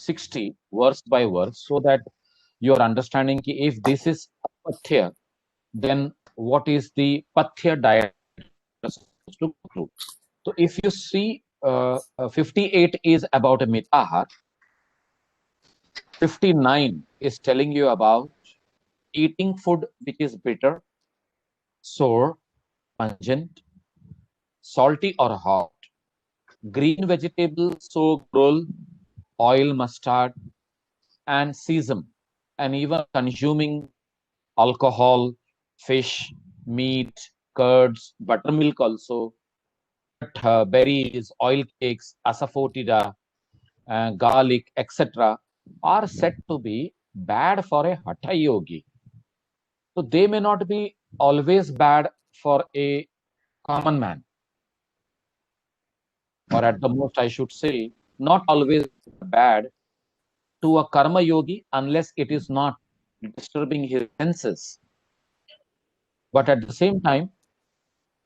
60 verse by verse so that you are understanding ki if this is pathya, then what is the pathya diet you're supposed to go through. So if you see 58 is about a mitahar, 59 is telling you about eating food which is bitter, sour, pungent, salty or hot, green vegetables, so gruel, oil, mustard, and sesame, and even consuming alcohol, fish, meat, curds, buttermilk also, berries, oil cakes, asafoetida, garlic, etc., are said to be bad for a hatha yogi. So they may not be always bad for a common man, or at the most, I should say, not always bad to a karma yogi unless it is not disturbing his senses. But at the same time,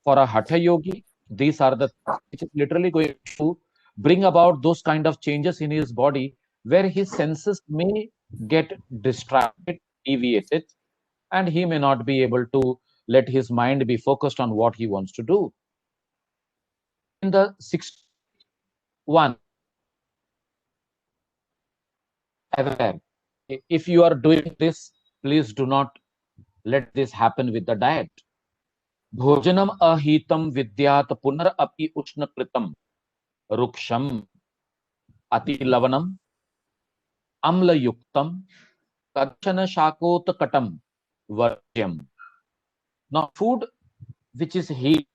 for a hatha yogi, these are the things which is literally going to bring about those kind of changes in his body where his senses may get distracted, deviated, and he may not be able to let his mind be focused on what he wants to do. In the 61, aware, if you are doing this, please do not let this happen with the diet. भोजनम अहितम विद्यात पुनरअपि उष्णकृतम रुक्षम अतिलवनम अम्लयुक्तम कच्छन शाकोत्कटम वर्ज्यम. Now, food which is heat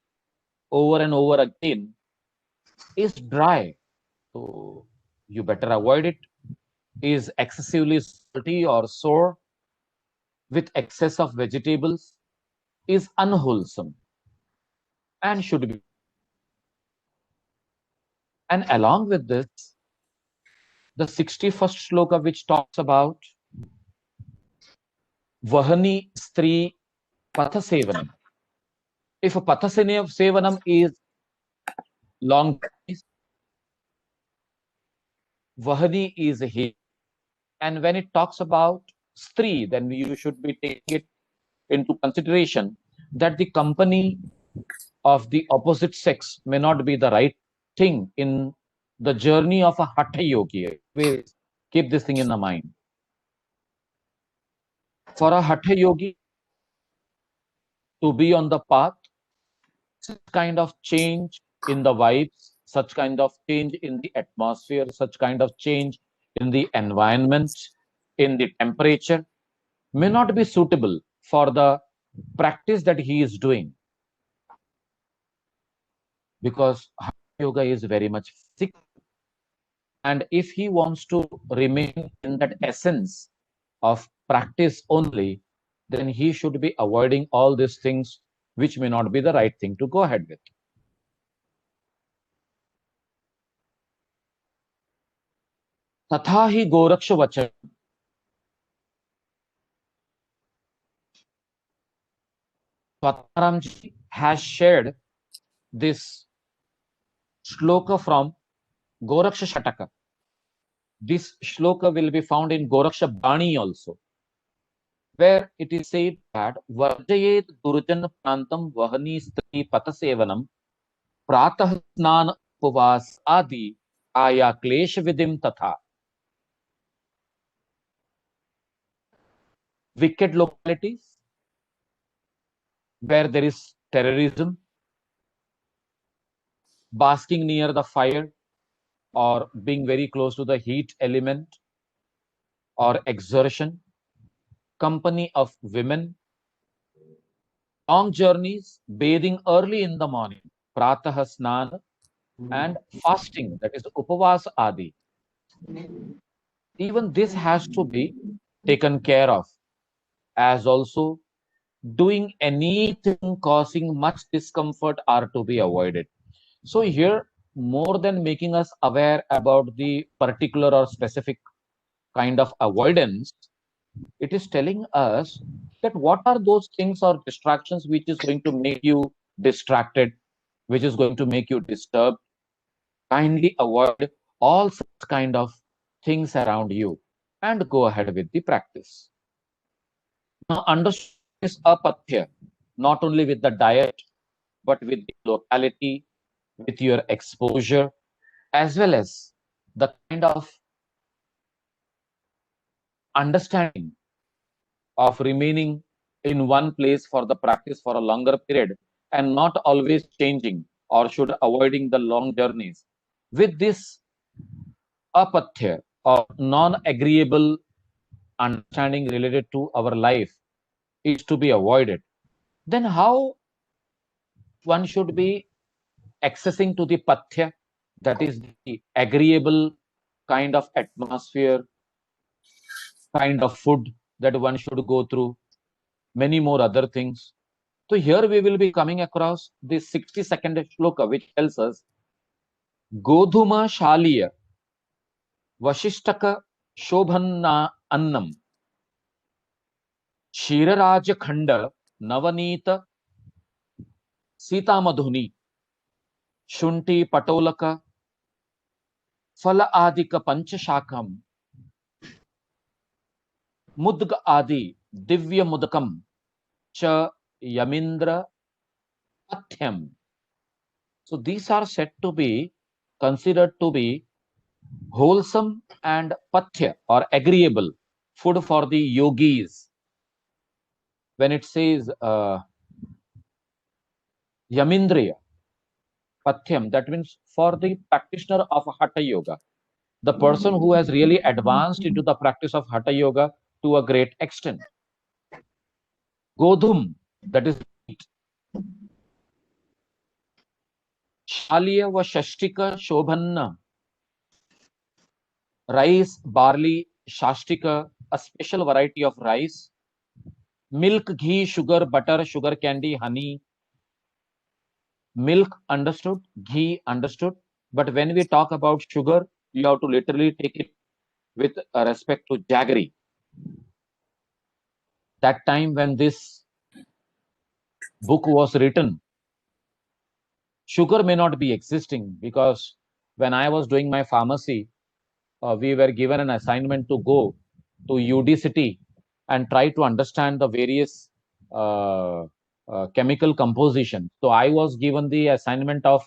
over and over again is dry, so you better avoid it. Is excessively salty or sour with excess of vegetables is unwholesome and should be. And along with this, the 61st shloka, which talks about Vahani Stri Patha Sevanam. If a Patha Sevanam is long, Vahani is he. And when it talks about Stri, then you should be taking it into consideration that the company of the opposite sex may not be the right thing in the journey of a Hatha yogi. Always keep this thing in the mind. For a Hatha yogi to be on the path, such kind of change in the vibes, such kind of change in the atmosphere, such kind of change in the environment, in the temperature, may not be suitable for the practice that he is doing. Because Hatha yoga is very much physical. And if he wants to remain in that essence of practice only, then he should be avoiding all these things which may not be the right thing to go ahead with. तथा ही गोरक्ष वचन, Swataram ji has shared this shloka from Goraksha Shataka. This shloka will be found in Goraksha Bani also, where it is said that Varjayet Durjan Prantam Vahani Stri Patasevanam Pratah Snan Upavas Adi Aya Klesh Vidim Tatha. Wicked localities where there is terrorism, basking near the fire, or being very close to the heat element, or exertion, company of women, long journeys, bathing early in the morning, pratah snan, and fasting, that is upavas adi. Even this has to be taken care of, as also doing anything causing much discomfort are to be avoided. So here, more than making us aware about the particular or specific kind of avoidance, it is telling us that what are those things or distractions which is going to make you distracted, which is going to make you disturbed. Kindly avoid all such kind of things around you and go ahead with the practice. Now, understand this apatya, not only with the diet, but with the locality, with your exposure, as well as the kind of understanding of remaining in one place for the practice for a longer period and not always changing or should avoiding the long journeys. With this apatya or non-agreeable understanding related to our life is to be avoided, then how one should be accessing to the pathya, that is the agreeable kind of atmosphere, kind of food that one should go through, many more other things. So here we will be coming across this 60-second shloka which tells us Godhuma Shaliya Vashishtaka Shobhanna Annam Shiraraj Khanda Navanita Sita Madhuni Shunti Patolaka Fala Adika Panchashakam Mudg Adi Divya Mudakam Cha Yamindra Pathyam. So these are said to be considered to be wholesome and pathya or agreeable food for the yogis. When it says Yamindriya Pathyam, that means for the practitioner of Hatha Yoga, the person who has really advanced into the practice of Hatha Yoga to a great extent. Godhum, that is wheat. Shaliya wa Shashtika Shobhanna, rice, barley, Shashtika, a special variety of rice, milk, ghee, sugar, butter, sugar candy, honey. Milk understood, ghee understood, but when we talk about sugar, you have to literally take it with respect to jaggery. That time when this book was written, sugar may not be existing, because when I was doing my pharmacy, we were given an assignment to go to UD city and try to understand the various chemical composition. So I was given the assignment of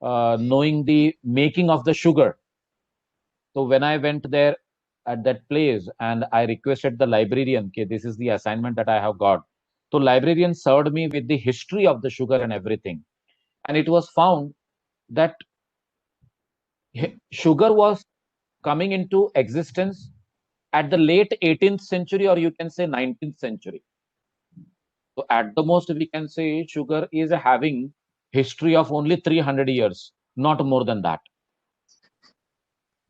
knowing the making of the sugar. So when I went there at that place and I requested the librarian, okay, this is the assignment that I have got. So librarian served me with the history of the sugar and everything. And it was found that sugar was coming into existence at the late 18th century, or you can say 19th century. So at the most, we can say sugar is having history of only 300 years, not more than that.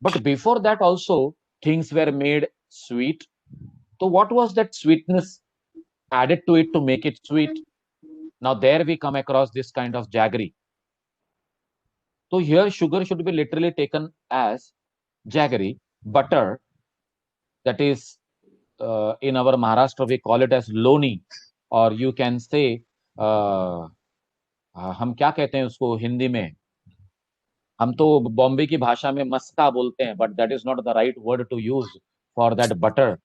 But before that also, things were made sweet. So what was that sweetness added to it to make it sweet? Now there we come across this kind of jaggery. So here sugar should be literally taken as jaggery. Butter, that is in our Maharashtra we call it as loni, or you can say हम क्या कहते हैं उसको हिंदी में, हम तो बॉम्बे की भाषा में मस्का बोलते हैं, but that is not the right word to use for that butter.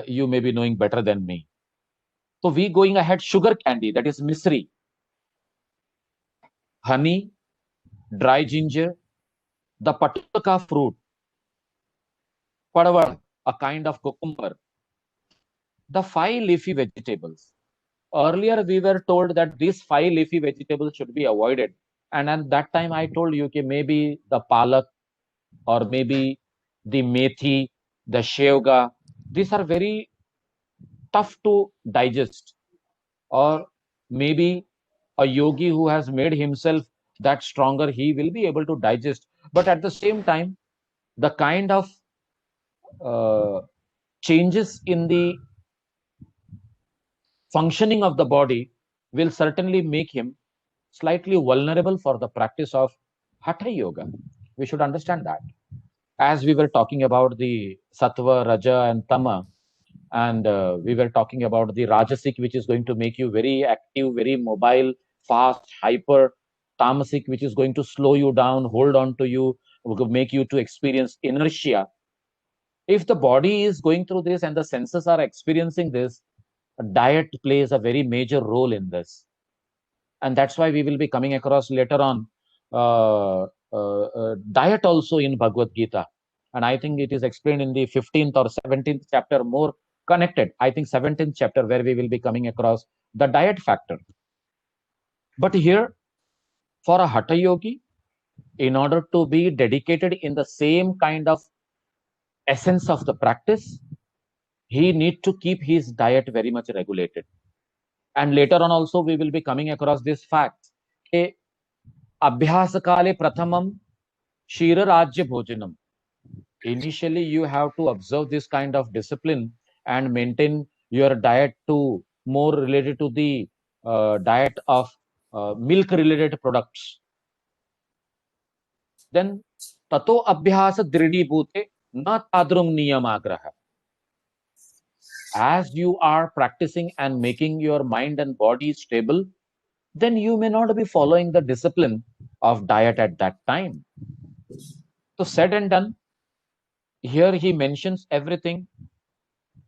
You may be knowing better than me. So we going ahead, sugar candy, that is misri, honey, dry ginger, the pataka fruit, padwar, a kind of cucumber, the 5 leafy vegetables. Earlier we were told that these 5 leafy vegetables should be avoided, and at that time I told you okay, maybe the palak or maybe the methi, the shevga, these are very tough to digest, or maybe a yogi who has made himself that stronger, he will be able to digest. But at the same time, the kind of changes in the functioning of the body will certainly make him slightly vulnerable for the practice of Hatha Yoga. We should understand that. As we were talking about the Sattva, Raja, and Tama, and we were talking about the Rajasic, which is going to make you very active, very mobile, fast, hyper. Tamasic, which is going to slow you down, hold on to you, will make you to experience inertia. If the body is going through this and the senses are experiencing this, diet plays a very major role in this. And that's why we will be coming across later on diet also in Bhagavad Gita. And I think it is explained in the 15th or 17th chapter, more connected. I think 17th chapter, where we will be coming across the diet factor. But here, for a Hatha Yogi, in order to be dedicated in the same kind of essence of the practice, he need to keep his diet very much regulated. And later on also, we will be coming across this fact. Abhyasa kale prathamam Shira Rajya Bhojanam. Initially, you have to observe this kind of discipline and maintain your diet to more related to the diet of milk related products. Then tato abhyasa drini bhute na tadrum niyamagraha. As you are practicing and making your mind and body stable, then you may not be following the discipline of diet at that time. So said and done. Here he mentions everything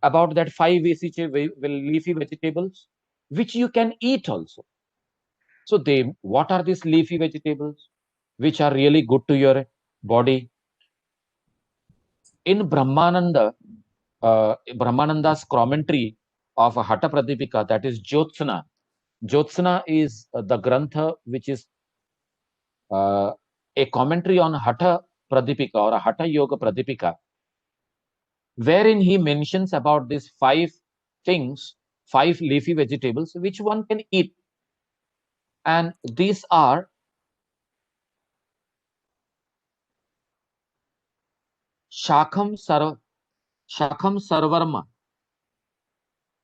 about that 5 leafy vegetables which you can eat also. So what are these leafy vegetables which are really good to your body? In Brahmananda's commentary of Hatha Pradipika, that is Jyotsna. Jyotsna is the grantha which is a commentary on Hatha Pradipika or a Hatha Yoga Pradipika, wherein he mentions about these 5 things, 5 leafy vegetables which one can eat. And these are Shakham Sarvarma,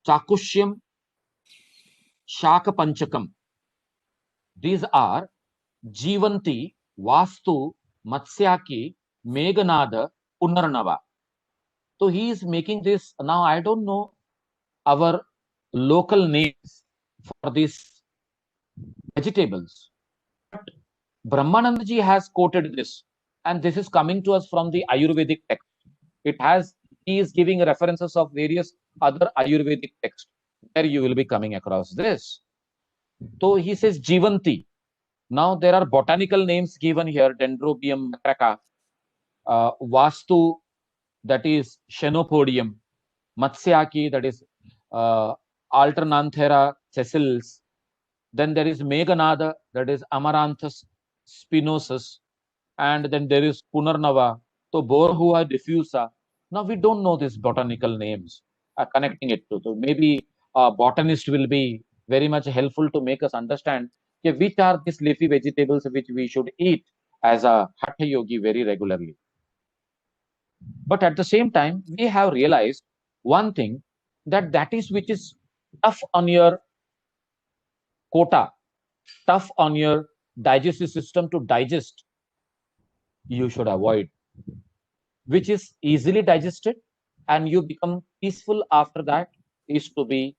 Chakushyam, Shaka Panchakam. These are Jivanti, Vastu, Matsyaki, Meghanada, Punarnava. So he is making this. Now I don't know our local names for these vegetables. But Brahmanandaji has quoted this, and this is coming to us from the Ayurvedic text. He is giving references of various other Ayurvedic texts where you will be coming across this. So he says Jivanti. Now there are botanical names given here: Dendrobium macaca, Vastu, that is Xenopodium, Matsyaki, that is Alternanthera sessiles. Then there is Meghanada, that is Amaranthus spinosus, and then there is Punarnava, so Borhua diffusa. Now we don't know these botanical names, connecting it to. So maybe a botanist will be very much helpful to make us understand which are these leafy vegetables which we should eat as a Hatha Yogi very regularly. But at the same time, we have realized one thing, that is which is tough on your quota, tough on your digestive system to digest, you should avoid. Which is easily digested and you become peaceful after that is to be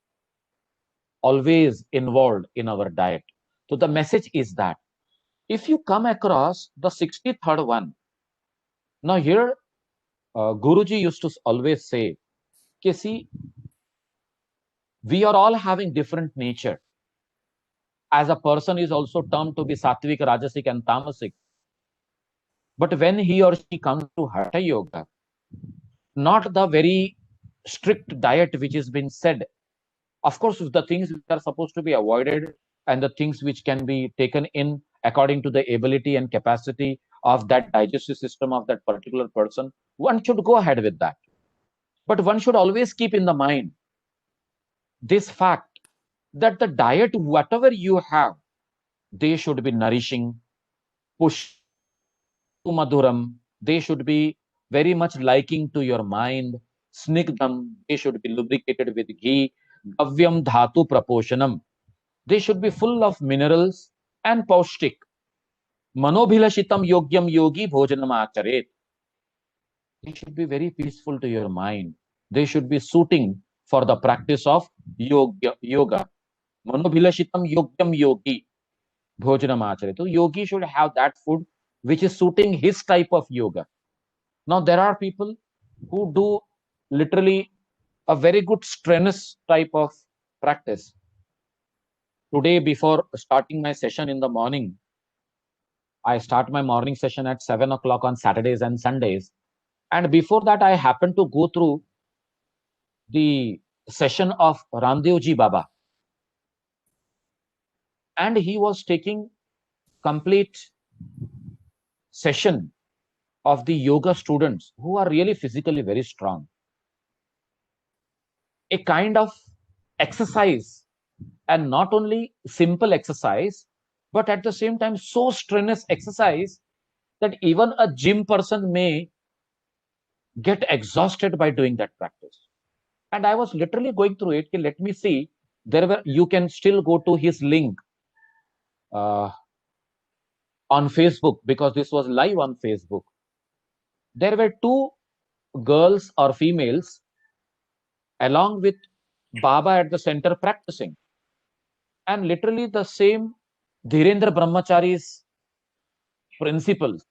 always involved in our diet. So the message is that if you come across the 63rd one, now here Guruji used to always say, see, we are all having different nature. As a person is also termed to be sattvic, rajasic and tamasic. But when he or she comes to Hatha Yoga, not the very strict diet which has been said. Of course, the things which are supposed to be avoided and the things which can be taken in according to the ability and capacity of that digestive system of that particular person, one should go ahead with that. But one should always keep in the mind this fact that the diet, whatever you have, they should be nourishing, push maduram, they should be very much liking to your mind, snigdham, they should be lubricated with ghee, gavyam dhatu praposhanam, they should be full of minerals and paushtik. Manobhilashitam yogyam yogi bhojanam acharet. They should be very peaceful to your mind. They should be suiting for the practice of yoga. Manobhilashitam yogyam yogi bhojanam acharet. So yogi should have that food which is suiting his type of yoga. Now, there are people who do literally a very good strenuous type of practice. Today, before starting my session in the morning, I start my morning session at 7 o'clock on Saturdays and Sundays. And before that, I happened to go through the session of Ramdevji Baba. And he was taking complete session of the yoga students who are really physically very strong. A kind of exercise, and not only simple exercise, but at the same time so strenuous exercise that even a gym person may get exhausted by doing that practice. And I was literally going through it. Let me see. You can still go to his link on Facebook, because this was live on Facebook. There were two girls or females along with Baba at the center practicing. And literally the same Dhirendra Brahmachari's principles,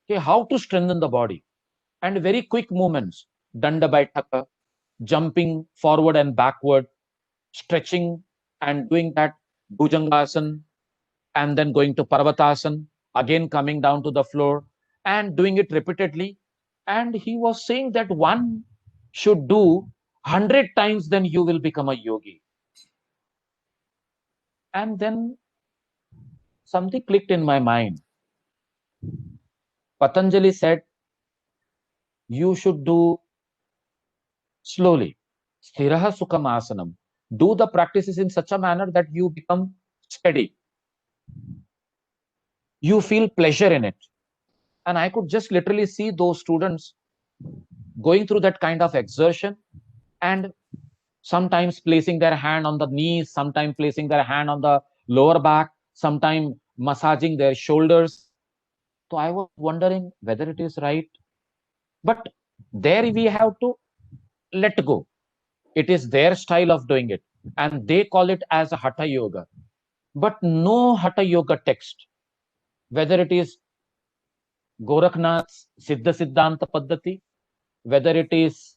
okay, how to strengthen the body, and very quick movements, Danda Baithaka, jumping forward and backward, stretching and doing that Bhujangasana, and then going to Parvatasana, again coming down to the floor and doing it repeatedly. And he was saying that one should do 100 times, then you will become a yogi. And then something clicked in my mind. Patanjali said, you should do slowly. Sthiraha Sukham Asanam. Do the practices in such a manner that you become steady. You feel pleasure in it. And I could just literally see those students going through that kind of exertion, and sometimes placing their hand on the knees, sometimes placing their hand on the lower back, sometimes massaging their shoulders. So I was wondering whether it is right. But there we have to let go. It is their style of doing it, and they call it as a Hatha Yoga. But no Hatha Yoga text, whether it is Gorakhnath's Siddha Siddhanta Paddhati, whether it is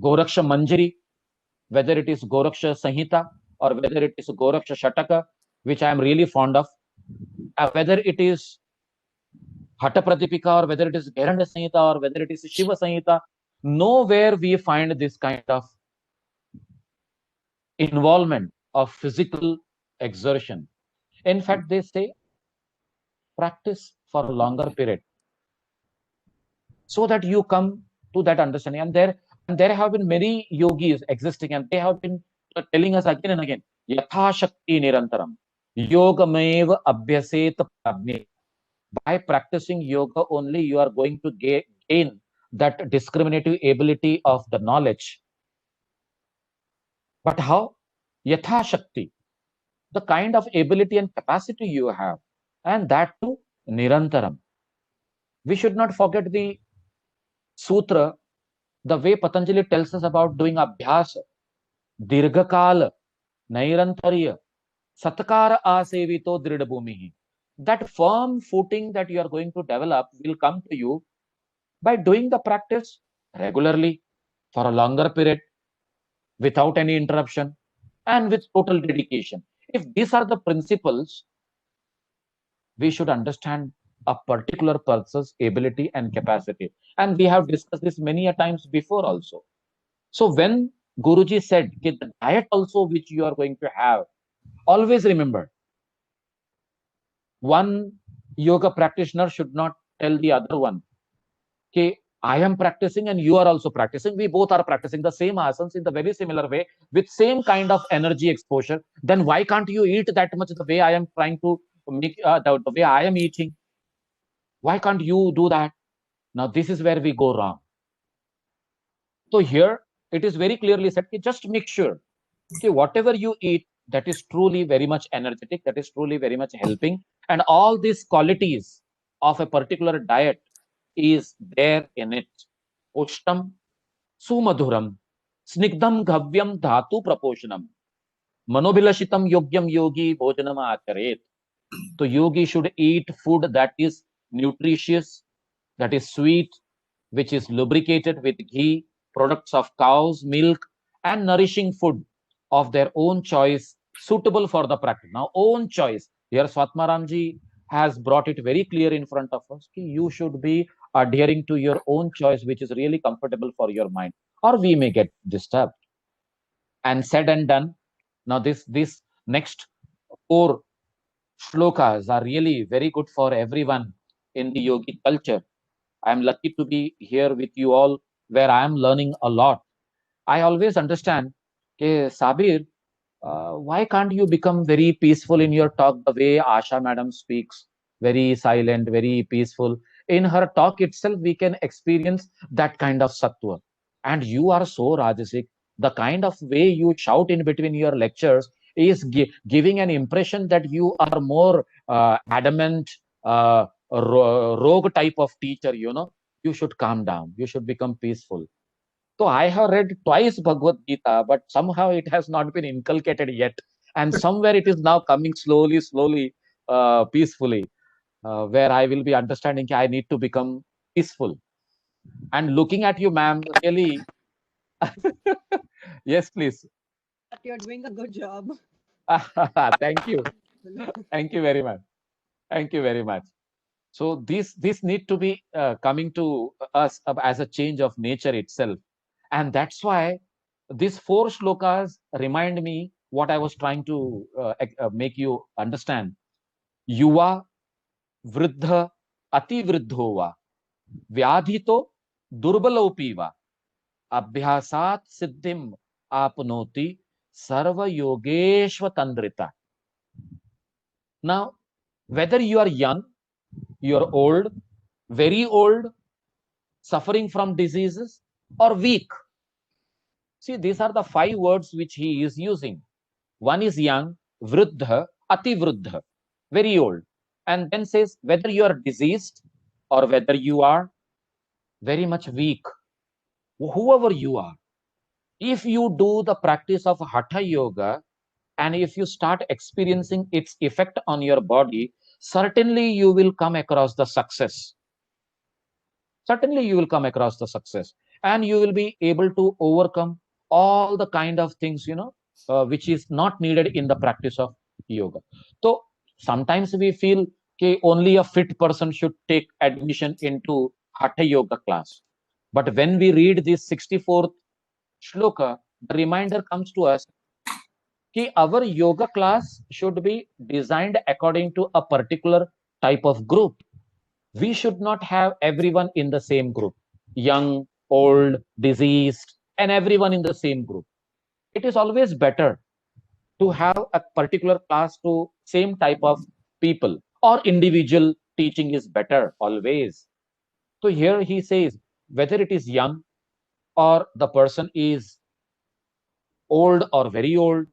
Goraksha Manjari, whether it is Goraksha Sanhita, or whether it is Goraksha Shataka, which I am really fond of, whether it is Hatha Pratipika, or whether it is Gheranda Sanhita, or whether it is Shiva Sanhita, nowhere we find this kind of involvement of physical exertion. In fact, they say practice for a longer period so that you come to that understanding. And there have been many yogis existing, and they have been telling us again and again, Yatha Shakti Nirantaram, Yogamev Abhyaset Prajne. By practicing yoga only, you are going to gain that discriminative ability of the knowledge. But how? Yatha Shakti, the kind of ability and capacity you have, and that too Nirantaram. We should not forget the sutra, the way Patanjali tells us about doing abhyasa, dirghakala, nairantarya, satkara asevito dridabhumihi. That firm footing that you are going to develop will come to you by doing the practice regularly for a longer period, without any interruption, and with total dedication. If these are the principles, we should understand a particular person's ability and capacity. And we have discussed this many a times before also. So when Guruji said, the diet also which you are going to have, always remember, one yoga practitioner should not tell the other one, okay, I am practicing and you are also practicing. We both are practicing the same asanas in the very similar way with same kind of energy exposure. Then why can't you eat that much the way I am trying to make, the way I am eating? Why can't you do that? Now, this is where we go wrong. So here it is very clearly said, just make sure, okay, whatever you eat, that is truly very much energetic, that is truly very much helping. And all these qualities of a particular diet is there in it. Ushtam, Sumadhuram, Snigdham Ghavyam Dhatu Praposhanam, Manobilashitam Yogyam Yogi Bhojanam Acharet. So yogi should eat food that is nutritious, that is sweet, which is lubricated with ghee, products of cow's milk, and nourishing food of their own choice, suitable for the practice. Now, own choice. Here, Swatmaramji has brought it very clear in front of us. You should be adhering to your own choice, which is really comfortable for your mind, or we may get disturbed. And said and done. Now, this next four shlokas are really very good for everyone in the yogic culture. I am lucky to be here with you all, where I am learning a lot. I always understand, Sabir, why can't you become very peaceful in your talk the way Asha madam speaks? Very silent, very peaceful. In her talk itself, we can experience that kind of sattva. And you are so Rajasic. The kind of way you shout in between your lectures is giving an impression that you are more adamant, rogue type of teacher. You should calm down. You should become peaceful. So I have read twice Bhagavad Gita, but somehow it has not been inculcated yet. And somewhere it is now coming slowly, slowly, peacefully, where I will be understanding I need to become peaceful. And looking at you, ma'am, really, yes, please. You're doing a good job. Thank you. Thank you very much. Thank you very much. So this need to be coming to us as a change of nature itself. And that's why these four shlokas remind me what I was trying to make you understand. Yuva, Vruddha, Ati Vruddho va, Vyadhito, Durbalopi va, Abhyasat Siddhim Apnoti, Sarva Yogeshva Tandrita. Now, whether you are young, you are old, very old, suffering from diseases, or weak. See, these are the 5 words which he is using. One is young, vruddha, ati vruddha, very old. And then says whether you are diseased or whether you are very much weak, whoever you are, if you do the practice of Hatha Yoga and if you start experiencing its effect on your body, certainly you will come across the success. Certainly you will come across the success, and you will be able to overcome all the kind of things, which is not needed in the practice of yoga. So sometimes we feel only a fit person should take admission into Hatha Yoga class. But when we read this 64th shloka, the reminder comes to us that our yoga class should be designed according to a particular type of group. We should not have everyone in the same group, young, old, diseased, and everyone in the same group. It is always better to have a particular class to same type of people, or individual teaching is better always. So here he says whether it is young or the person is old or very old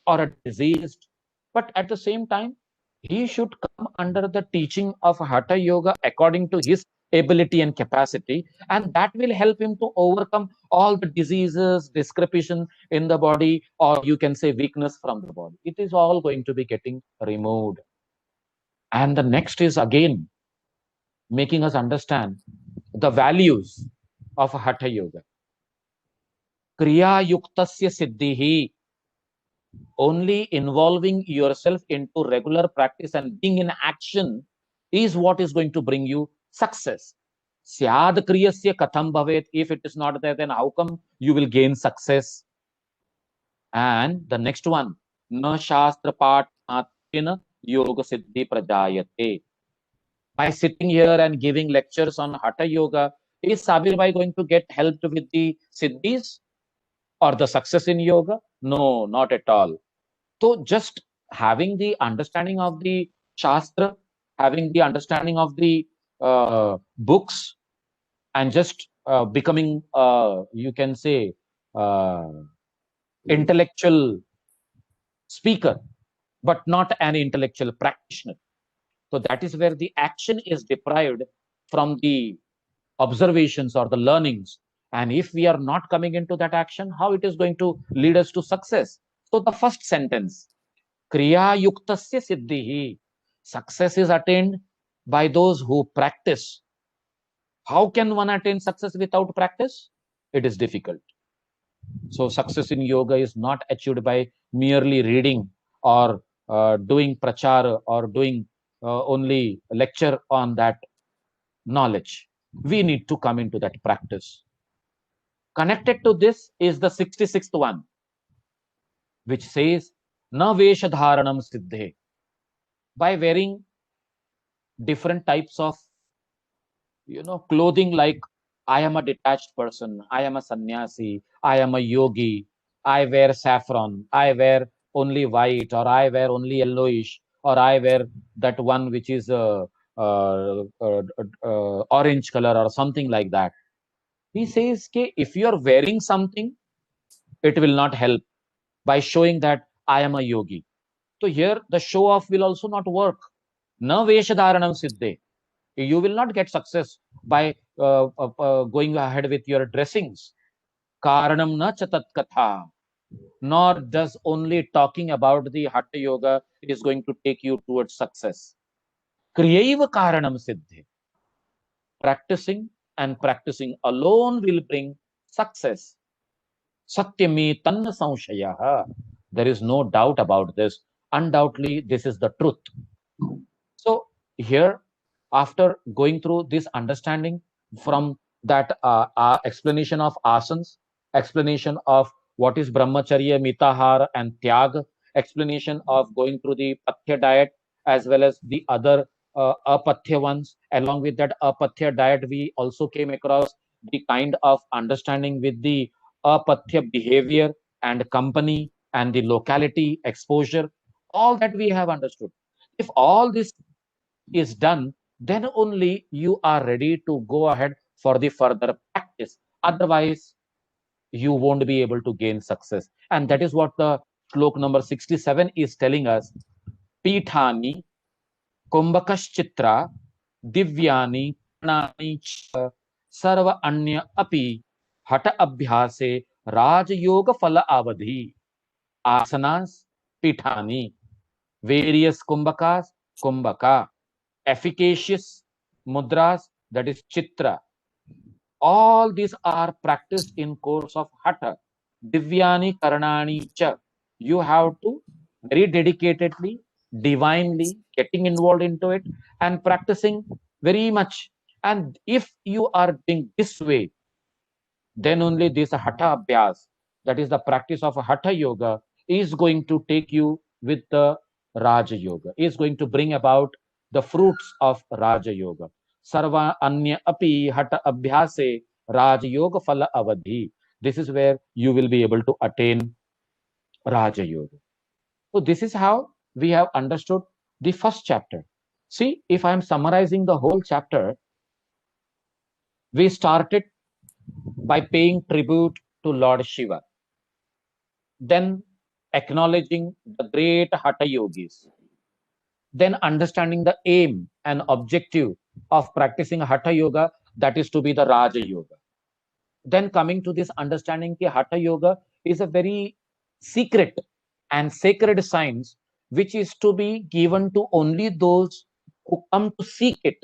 or a diseased, but at the same time he should come under the teaching of Hatha Yoga according to his ability and capacity, and that will help him to overcome all the diseases, discrepancy in the body, or you can say weakness from the body. It is all going to be getting removed. And the next is again making us understand the values of Hatha Yoga. Kriya yuktasya siddhihi, only involving yourself into regular practice and being in action is what is going to bring you success. Syad kriyasya katham bhavet, if it is not there, then how come you will gain success? And the next one, na shastra pat matrena yoga siddhi prajayate. By sitting here and giving lectures on Hatha Yoga, is Sabir Bhai going to get helped with the siddhis or the success in yoga? No, not at all. So just having the understanding of the Shastra, having the understanding of the books, and just becoming, you can say, uh, intellectual speaker, but not an intellectual practitioner. So that is where the action is deprived from the observations or the learnings. And if we are not coming into that action, how it is going to lead us to success? So the first sentence, Kriya yuktasya siddhihi. Success is attained by those who practice. How can one attain success without practice? It is difficult. So success in yoga is not achieved by merely reading or doing prachar or doing only lecture on that knowledge. We need to come into that practice. Connected to this is the 66th one, which says, Na veshadharanam siddhe. By wearing different types of clothing, like I am a detached person, I am a sannyasi, I am a yogi, I wear saffron, I wear only white, or I wear only yellowish, or I wear that one which is orange color or something like that. He says कि if you are wearing something, it will not help by showing that I am a yogi. So here the show off will also not work. Na veshadharanam siddhe. You will not get success by going ahead with your dressings. Karanam na chatat katha. Nor does only talking about the Hatha Yoga is going to take you towards success. Kriyaiva karanam siddhe. Practicing and practicing alone will bring success. Satyami tanna samshayaha. There is no doubt about this. Undoubtedly, this is the truth. So here, after going through this understanding from that explanation of asanas, explanation of what is brahmacharya, mitahar, and tyag, explanation of going through the pathya diet as well as the other apathya ones. Along with that apathya diet, we also came across the kind of understanding with the apathya behavior and company and the locality exposure. All that we have understood. If all this is done, then only you are ready to go ahead for the further practice. Otherwise, you won't be able to gain success. And that is what the shlok number 67 is telling us. Pithani, Kumbhakaschitra, Divyani, Pranani, Sarva Anya Api, Hata Abhyase, Raj Yoga Phala Avadhi, Asanas, Pithani, various Kumbhakas, Kumbhaka, efficacious mudras, that is chitra. All these are practiced in course of hatha. Divyani karanani cha. You have to very dedicatedly, divinely getting involved into it and practicing very much. And if you are doing this way, then only this hatha abhyas, that is the practice of hatha yoga, is going to take you with the Raja Yoga, is going to bring about the fruits of Raja Yoga. Sarva anya api hatha abhyase Raja Yoga phala avadhi. This is where you will be able to attain Raja Yoga. So this is how we have understood the first chapter. See, if I am summarizing the whole chapter, we started by paying tribute to Lord Shiva, then acknowledging the great Hatha yogis, then understanding the aim and objective of practicing Hatha yoga, that is to be the Raja yoga. Then coming to this understanding that Hatha yoga is a very secret and sacred science which is to be given to only those who come to seek it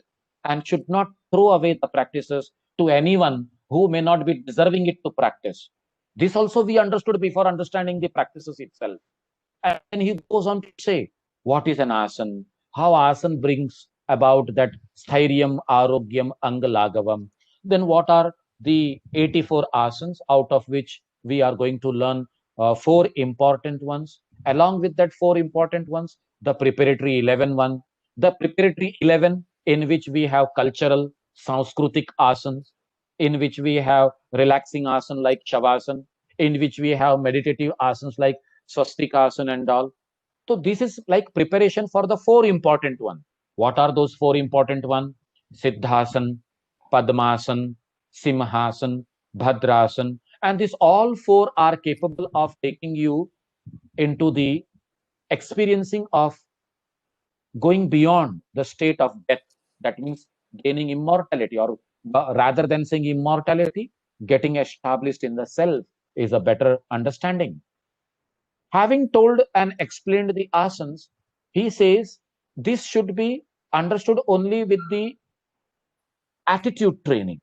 and should not throw away the practices to anyone who may not be deserving it to practice. This also we understood before understanding the practices itself. And then he goes on to say, what is an asan? How asan brings about that sthiryam, arogyam, angalagavam. Then what are the 84 asanas, out of which we are going to learn four important ones. Along with that four important ones, the preparatory 11 one, the preparatory 11 in which we have cultural, sanskritic asanas, in which we have relaxing asana like shavasana, in which we have meditative asanas like swastikasana and all. So this is like preparation for the four important one. What are those four important one? Siddhasan, Padmasan, Simhasan, Bhadrasan. And these all four are capable of taking you into the experiencing of going beyond the state of death. That means gaining immortality, or rather than saying immortality, getting established in the self is a better understanding. Having told and explained the asanas, he says This should be understood only with the attitude training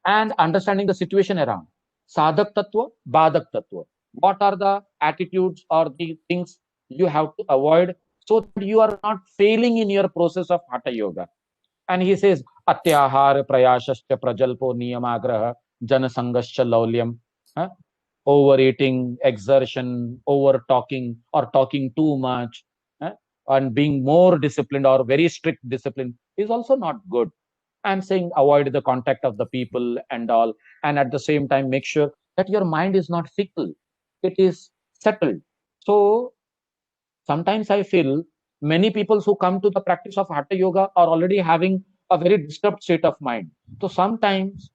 and understanding the situation around. Sadhak tattva, badak tattva. What are the attitudes or the things you have to avoid so that you are not failing in your process of hatha yoga? And he says, atyahar prayashascha prajalpo niyamagraha janasangascha laulyam. Huh? Overeating, exertion, over talking or talking too much, and being more disciplined or very strict discipline is also not good. I'm saying avoid the contact of the people and all, and at the same time make sure that your mind is not fickle, it is settled. So sometimes I feel many people who come to the practice of hatha yoga are already having a very disturbed state of mind. So sometimes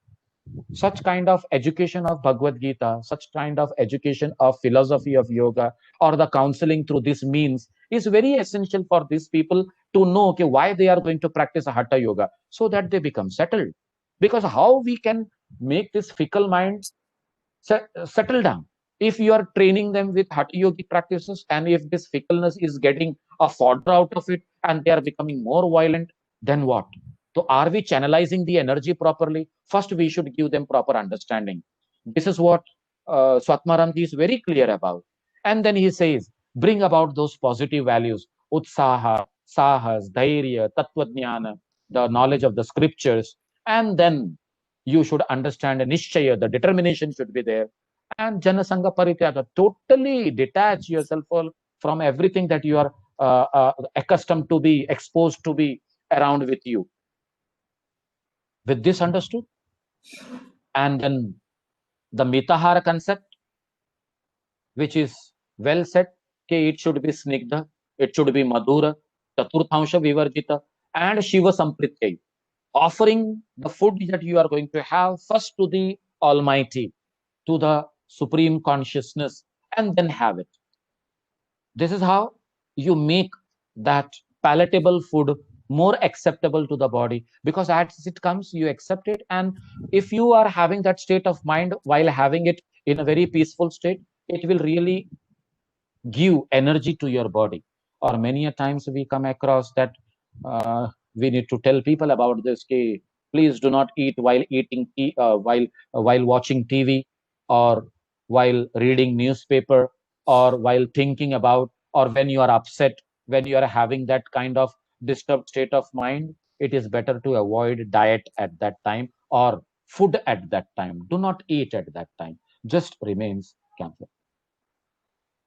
such kind of education of Bhagavad Gita, such kind of education of philosophy of yoga, or the counseling through this means is very essential for these people to know, okay, why they are going to practice a hatha yoga, so that they become settled. Because how we can make this fickle mind settle down? If you are training them with hatha yogic practices, and if this fickleness is getting a fodder out of it and they are becoming more violent, then what? So are we channelizing the energy properly? First, we should give them proper understanding. This is what Swatmaramji is very clear about. And then he says, bring about those positive values, utsaha, sahas, dhairya, tattvajnana, the knowledge of the scriptures. And then you should understand nishchaya, the determination should be there. And janasanga parityaga, totally detach yourself from everything that you are accustomed to be, exposed to be around with you. With this understood, and then the mitahara concept, which is well said, okay, it should be snigdha, it should be madhura, chaturthansha vivarjita, and shiva samprityai, offering the food that you are going to have first to the Almighty, to the Supreme Consciousness, and then have it. This is how you make that palatable food more acceptable to the body, because as it comes, you accept it. And if you are having that state of mind while having it in a very peaceful state, it will really give energy to your body. Or many a times we come across that we need to tell people about this, okay, please do not eat while while watching TV, or while reading newspaper, or while thinking about, or when you are upset, when you are having that kind of disturbed state of mind. It is better to avoid diet at that time, or food at that time. Do not eat at that time, just remains careful.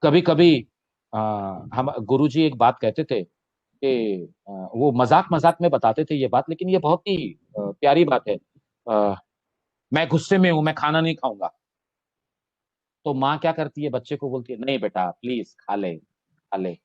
कभी कभी हम गुरुजी एक बात कहते थे कि वो मजाक मजाक में बताते थे ये बात, लेकिन ये बहुत ही प्यारी बात है। मैं गुस्से में हूं, मैं खाना नहीं खाऊंगा। तो माँ क्या करती है, बच्चे को बोलती है, नहीं बेटा प्लीज खा ले, खा ले।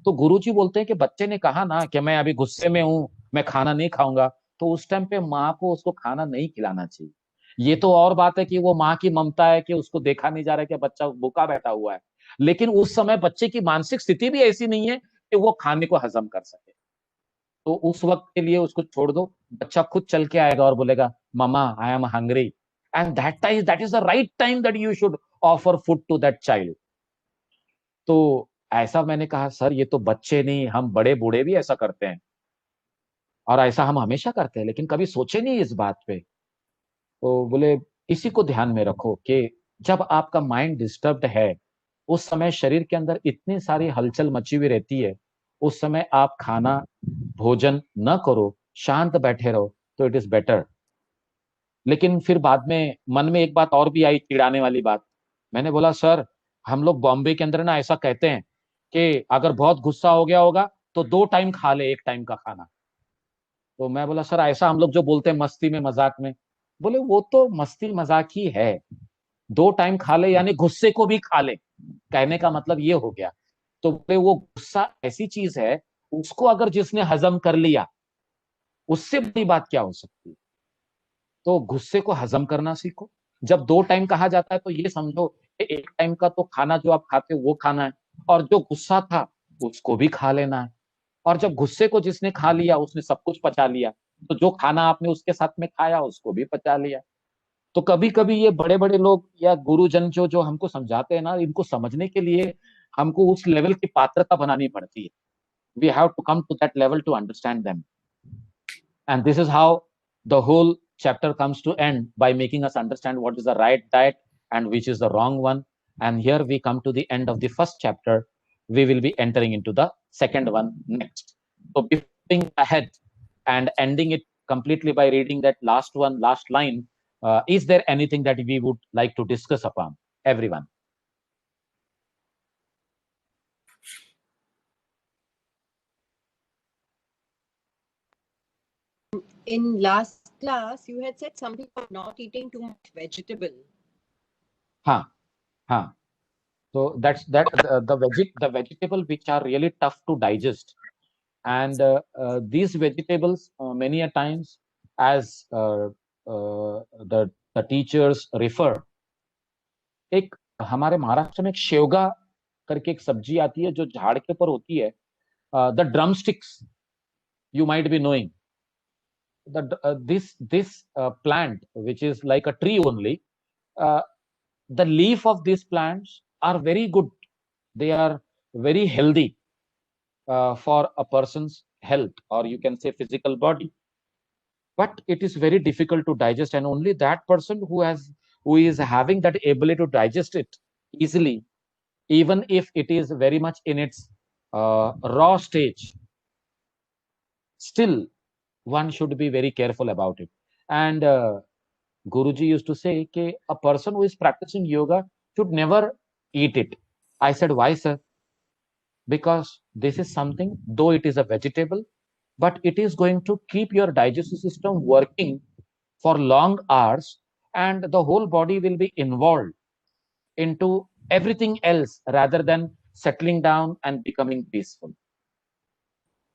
तो गुरुजी बोलते हैं कि बच्चे ने कहा ना कि मैं अभी गुस्से में हूं, मैं खाना नहीं खाऊंगा, तो उस टाइम पे माँ को उसको खाना नहीं खिलाना चाहिए। ये तो और बात है कि वो माँ की ममता है कि उसको देखा नहीं जा रहा है कि बच्चा भूखा बैठा हुआ है, लेकिन उस समय बच्चे की मानसिक स्थिति भी ऐसी नहीं है कि वो खाने को हजम कर सके। तो उस वक्त के लिए उसको छोड़ दो, बच्चा खुद चल के आएगा और बोलेगा, mama I am hungry. And that is the right time that you should offer food to that child. तो ऐसा मैंने कहा, सर ये तो बच्चे नहीं, हम बड़े बूढ़े भी ऐसा करते हैं, और ऐसा हम हमेशा करते हैं, लेकिन कभी सोचे नहीं इस बात पे। तो बोले इसी को ध्यान में रखो कि जब आपका माइंड डिस्टर्ब्ड है, उस समय शरीर के अंदर इतनी सारी हलचल मची हुई रहती है, उस समय आप खाना भोजन न करो, शांत बैठे रहो, तो इट इज बेटर। लेकिन फिर बाद में मन में एक बात और भी आई, चिढ़ाने वाली बात। मैंने बोला सर, हम लोग बॉम्बे के अंदर ना ऐसा कहते हैं कि अगर बहुत गुस्सा हो गया होगा तो 2 टाइम खा ले, 1 टाइम का खाना। तो मैं बोला सर ऐसा हम लोग जो बोलते हैं मस्ती में मजाक में। बोले वो तो मस्ती मजाक ही है, 2 टाइम खा ले यानी गुस्से को भी खा ले, कहने का मतलब ये हो गया। तो बोले वो गुस्सा ऐसी चीज है, उसको अगर जिसने हजम कर लिया, उससे बड़ी बात क्या हो सकती है। तो गुस्से को हजम करना सीखो। जब 2 टाइम कहा जाता है तो ये समझो कि 1 टाइम का तो खाना जो आप खाते हो वो खाना है, और जो गुस्सा था उसको भी खा लेना है। और जब गुस्से को जिसने खा लिया उसने सब कुछ पचा लिया, तो जो खाना आपने उसके साथ में खाया उसको भी पचा लिया। तो कभी कभी ये बड़े बड़े लोग या गुरुजन जो जो हमको समझाते हैं ना, इनको समझने के लिए हमको उस लेवल की पात्रता बनानी पड़ती है। We have to come to that level to understand them. And this is how the whole chapter comes to end, by making us understand what is the right diet and which is the wrong one. And here we come to the end of the first chapter. We will be entering into the second one next. So before moving ahead and ending it completely by reading that last line, is there anything that we would like to discuss upon, everyone? In last class, you had said something about not eating too much vegetable. Huh, huh. So that's the vegetable which are really tough to digest. And these vegetables, many a times, as the teachers refer, एक हमारे महाराष्ट्र में एक शेवगा करके एक सब्जी आती है जो झाड़ के ऊपर होती है, the drum sticks, you might be knowing. This plant, which is like a tree only, uh, the leaf of these plants are very good. They are very healthy for a person's health, or you can say physical body. But it is very difficult to digest, and only that person who is having that ability to digest it easily, even if it is very much in its raw stage, still one should be very careful about it. And Guruji used to say that a person who is practicing yoga should never eat it. I said, why, sir? Because this is something, though it is a vegetable, but it is going to keep your digestive system working for long hours, and the whole body will be involved into everything else rather than settling down and becoming peaceful.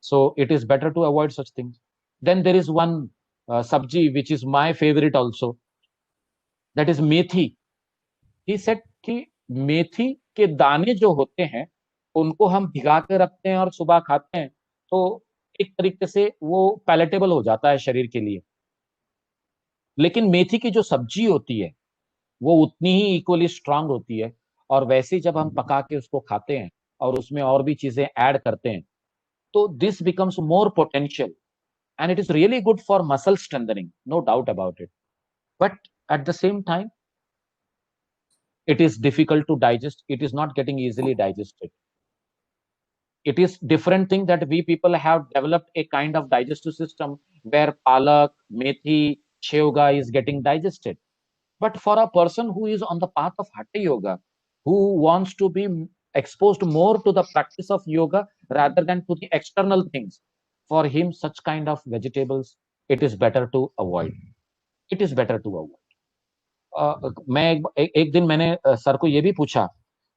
So it is better to avoid such things. Then there is one sabji which is my favorite also, that is methi. He said कि मेथी के दाने जो होते हैं उनको हम भिगा के रखते हैं और सुबह खाते हैं, तो एक तरीके से वो पैलेटेबल हो जाता है शरीर के लिए। लेकिन मेथी की जो सब्जी होती है वो उतनी ही इक्वली स्ट्रांग होती है, और वैसे ही जब हम पका के उसको खाते हैं और उसमें और भी चीजें ऐड करते हैं, तो this becomes more potential, and it is really good for muscle strengthening, no doubt about it. But at the same time, it is difficult to digest. It is not getting easily digested. It is different thing that we people have developed a kind of digestive system where palak, methi, shevga is getting digested. But for a person who is on the path of Hatha Yoga, who wants to be exposed more to the practice of yoga rather than to the external things, for him, such kind of vegetables, it is better to avoid. It is better to avoid. मैं एक दिन मैंने sir को ये भी पूछा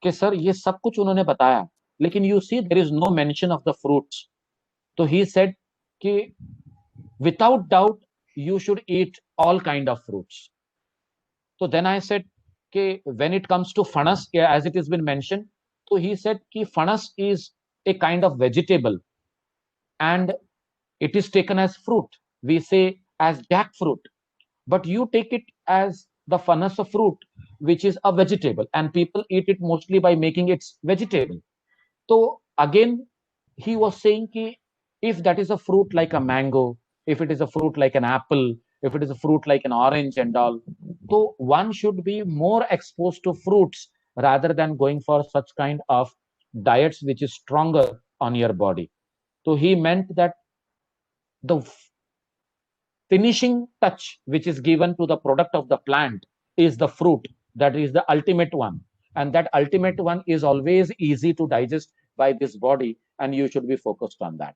कि sir ये सब कुछ उन्होंने बताया, लेकिन you see there is no mention of the fruits. तो ही सेड कि without doubt you should eat all kind of fruits. So then I said, okay, when it comes to fanas, as it has been mentioned, so he said ki fanas is a kind of vegetable and it is taken as fruit. We say as jackfruit, but you take it as the fanas of fruit, which is a vegetable, and people eat it mostly by making it vegetable. So again, he was saying ki if that is a fruit like a mango, if it is a fruit like an apple, if it is a fruit like an orange and all, so one should be more exposed to fruits rather than going for such kind of diets which is stronger on your body. So he meant that the finishing touch which is given to the product of the plant is the fruit. That is the ultimate one, and that ultimate one is always easy to digest by this body, and you should be focused on that.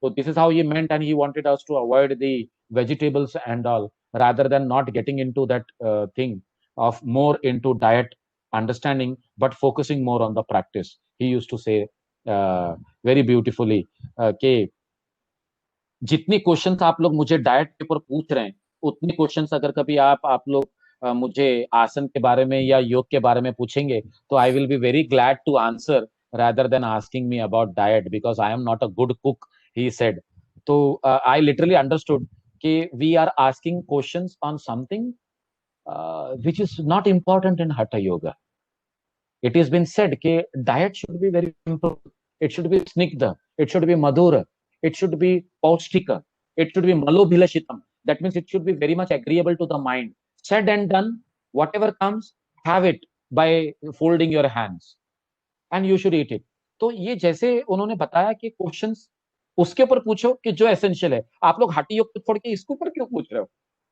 So this is how he meant, and he wanted us to avoid the vegetables and all, rather than not getting into that thing of more into diet understanding, but focusing more on the practice. He used to say very beautifully कि जितनी questions आप लोग मुझे diet के ऊपर पूछ रहे हैं, उतनी क्वेश्चंस अगर कभी आप लोग मुझे आसन के बारे में या योग के बारे में पूछेंगे, तो I will be very glad to answer rather than asking me about diet, because I am not a good cook, he said. So I literally understood that we are asking questions on something which is not important in Hatha Yoga. It has been said that diet should be very simple. it should be snigdha, it should be madhura, it should be paustika, it should be malobhilashitam. That means it should be very much agreeable to the mind. Said and done, whatever comes, have it by folding your hands and you should eat it. तो ये जैसे उन्होंने बताया कि questions उसके ऊपर पूछो कि जो एसेंशियल है, आप लोग हठी योग छोड़ के इसके ऊपर क्यों पूछ रहे हो?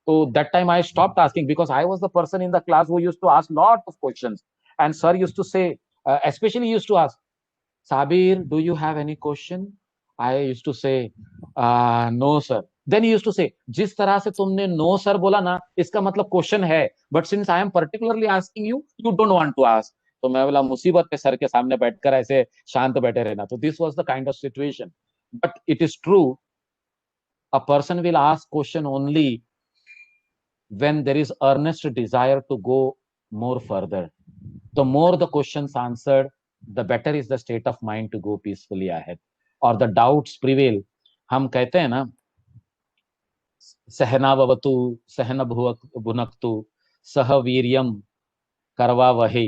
So that time I stopped asking because I was the person in the class who used to ask lot of questions. And sir used to say, especially he used to ask, Sabir, do you have any question? I used to say, no sir. Then he used to say, जिस तरह से तुमने no sir बोला ना, इसका मतलब question है. But since I am particularly asking you, you don't want to ask. तो मैं बोला मुसीबत पे सर के सामने बैठकर ऐसे शांत बैठे रहना. तो this was the kind of situation. But it is true, a person will ask question only when there is earnest desire to go more further. The more the questions answered, the better is the state of mind to go peacefully ahead. Or the doubts prevail. हम कहते हैं ना, सहनावतु सहन भुनक्तु सह वीर्यम करवावहै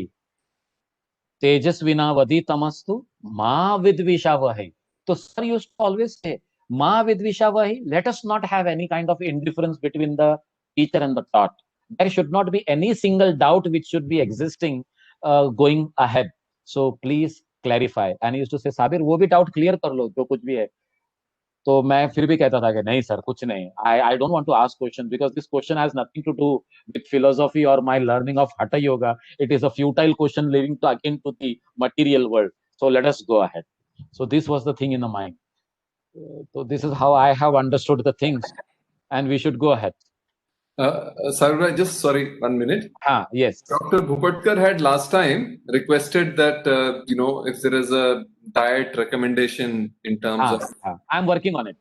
तेजस्विनावधीतमस्तु मा विद्विषावहै. So sir used to always say, Ma vidvishavahai, let us not have any kind of indifference between the teacher and the taught. There should not be any single doubt which should be existing going ahead. So please clarify. And he used to say, Sabir, वो भी doubt clear कर लो जो कुछ भी है. तो मैं फिर भी कहता था कि नहीं सर कुछ नहीं. I don't want to ask questions because this question has nothing to do with philosophy or my learning of hatha yoga. It is a futile question leading to again to the material world. So let us go ahead. So this was the thing in the mind. So this is how I have understood the things, and we should go ahead. Sarvara, just sorry, 1 minute. Yes. Dr. Bhupatkar had last time requested that, if there is a diet recommendation in terms of... I'm working on it.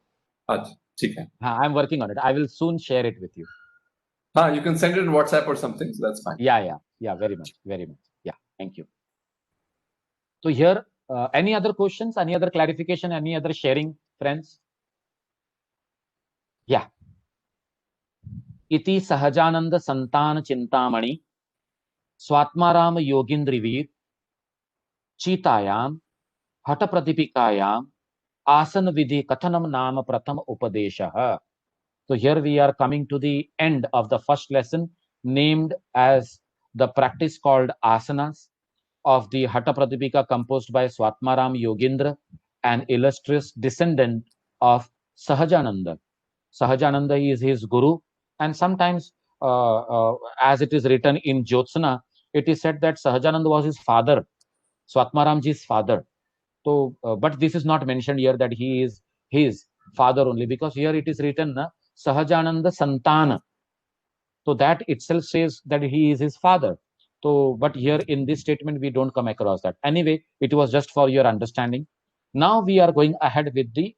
Okay. I'm working on it. I will soon share it with you. You can send it in WhatsApp or something, so that's fine. Yeah, very much. Yeah, thank you. So here, any other questions, any other clarification, any other sharing, friends? Yeah. इति सहजानंद संतान चिंतामणि स्वात्माराम योगींद्रवीर चीतायाम हठ प्रतिपिकायाम आसन विधि कथनम नाम प्रथम उपदेशः. So here we are coming to the end of the first lesson named as the practice called asanas of the Hatha Pratipika composed by Swatmaram Yogindra, an illustrious descendant of Sahajananda. Sahajananda is his guru, and sometimes as it is written in Jyotsna, it is said that Sahajananda was his father, Swatmaramji's father. So, but this is not mentioned here that he is his father only, because here it is written Sahajananda Santana. So that itself says that he is his father. So, but here in this statement, we don't come across that. Anyway, it was just for your understanding. Now we are going ahead with the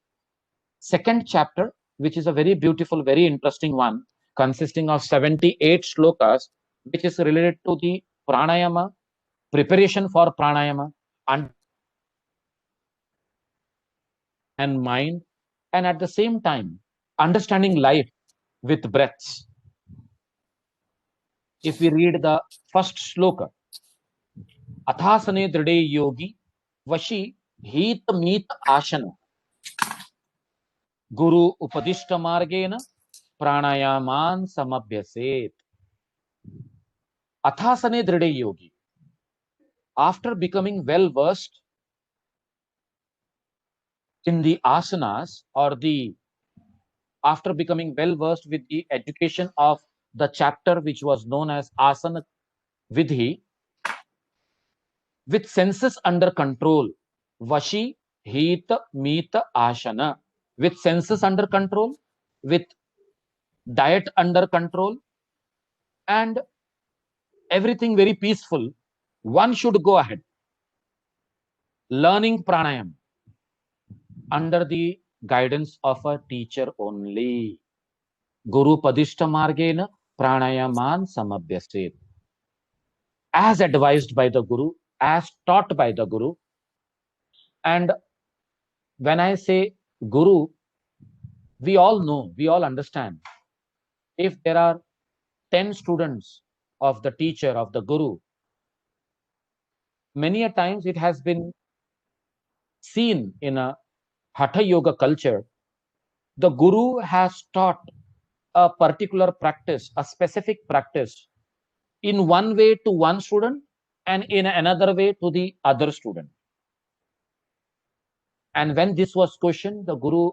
second chapter, which is a very beautiful, very interesting one, consisting of 78 shlokas, which is related to the pranayama, preparation for pranayama, and mind, and at the same time, understanding life with breaths. If we read the first shloka, Athasane dride yogi, vashi heet meet ashana, guru upadishta margena, pranayaman samabhyaset. Athasane dride yogi. After becoming well versed in the asanas, or after becoming well versed with the education of the chapter which was known as Asana Vidhi, with senses under control, Vashi, Hita, Mita, Ashana, with senses under control, with diet under control, and everything very peaceful, one should go ahead learning pranayam under the guidance of a teacher only. Guru Padishta Margena Pranayaman Samabhyaset. As advised by the Guru, as taught by the Guru. And when I say Guru, we all know, we all understand. If there are 10 students of the teacher, of the Guru, many a times it has been seen in a Hatha Yoga culture, the guru has taught a particular practice, a specific practice, in one way to one student and in another way to the other student. And when this was questioned, the guru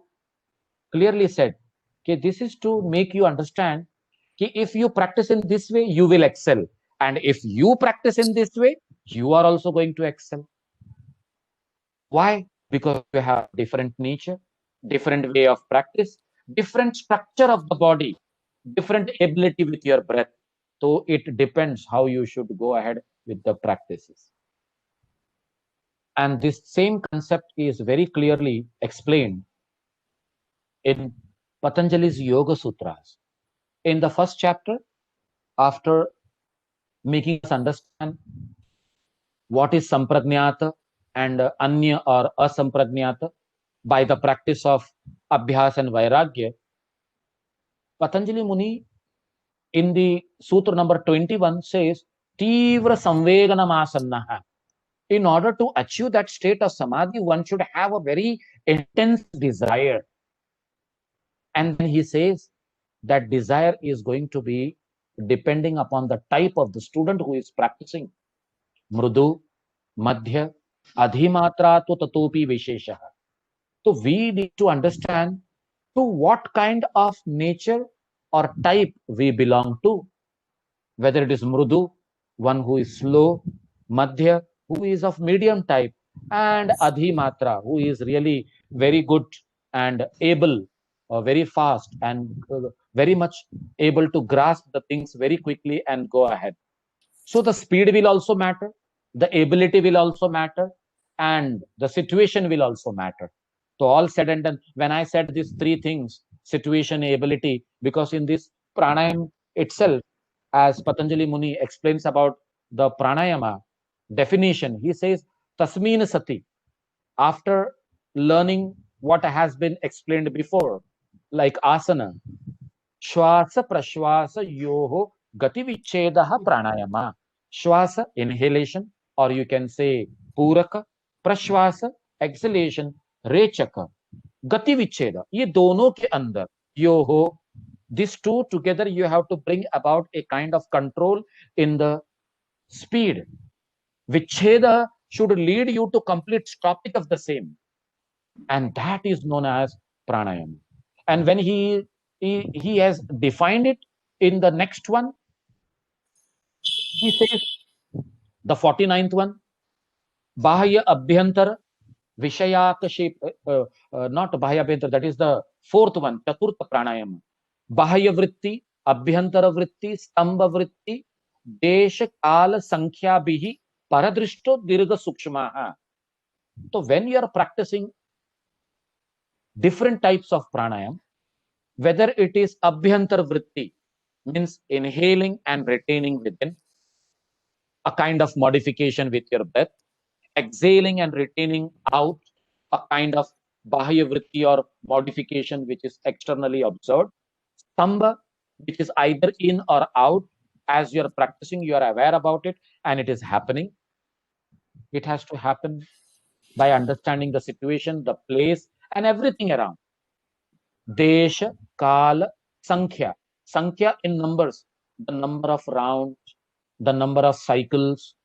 clearly said, okay, this is to make you understand that if you practice in this way, you will excel. And if you practice in this way, you are also going to excel. Why? Because you have different nature, different way of practice, different structure of the body, different ability with your breath. So it depends how you should go ahead with the practices. And this same concept is very clearly explained in Patanjali's Yoga Sutras. In the first chapter, after making us understand what is Samprajnata and Anya or Asamprajnata by the practice of Abhyas and Vairagya, Patanjali Muni in the Sutra number 21 says, Tivra Samveganam Asannaha. In order to achieve that state of Samadhi, one should have a very intense desire. And then he says that desire is going to be depending upon the type of the student who is practicing. Mrudu, Madhya, Adhimatra to Tatopi Vishesha. So we need to understand to what kind of nature or type we belong to. Whether it is Mrudu, one who is slow, Madhya, who is of medium type, and Adhimatra, who is really very good and able, or very fast and very much able to grasp the things very quickly and go ahead. So the speed will also matter, the ability will also matter, and the situation will also matter. So all said and done, when I said these three things, situation, ability, because in this pranayam itself, as Patanjali Muni explains about the pranayama definition, he says, Tasmin Sati, after learning what has been explained before, like asana, Shwasa Prashwasa Yoho Gati Vichedaha Pranayama. Shwasa, inhalation, or you can say Puraka, Prashwasa, exhalation, Rechaka, Gati Vicheda. ये दोनों के अंदर Yoho, these two together you have to bring about a kind of control in the speed. Vicheda should lead you to complete stoppage of the same. And that is known as pranayama. And when he has defined it in the next one, he says, the 49th one, Bahya Abhyantar Vishayakaship, not Bahya Abhyantar, that is the fourth one, Chaturtha Pranayama. Bahya Vritti, Abhyantara Vritti, Stamba Vritti, Desha Kala Sankhya Bihi, Paradrishto Dirga Sukshmaha. So when you are practicing different types of pranayam, whether it is Abhyantar Vritti, means inhaling and retaining within, a kind of modification with your breath, exhaling and retaining out, a kind of Bahya Vritti or modification which is externally observed, Stamba, which is either in or out, as you are practicing, you are aware about it and it is happening. It has to happen by understanding the situation, the place, and everything around. Desha, Kala, Sankhya. Sankhya in numbers, the number of rounds, the number of cycles,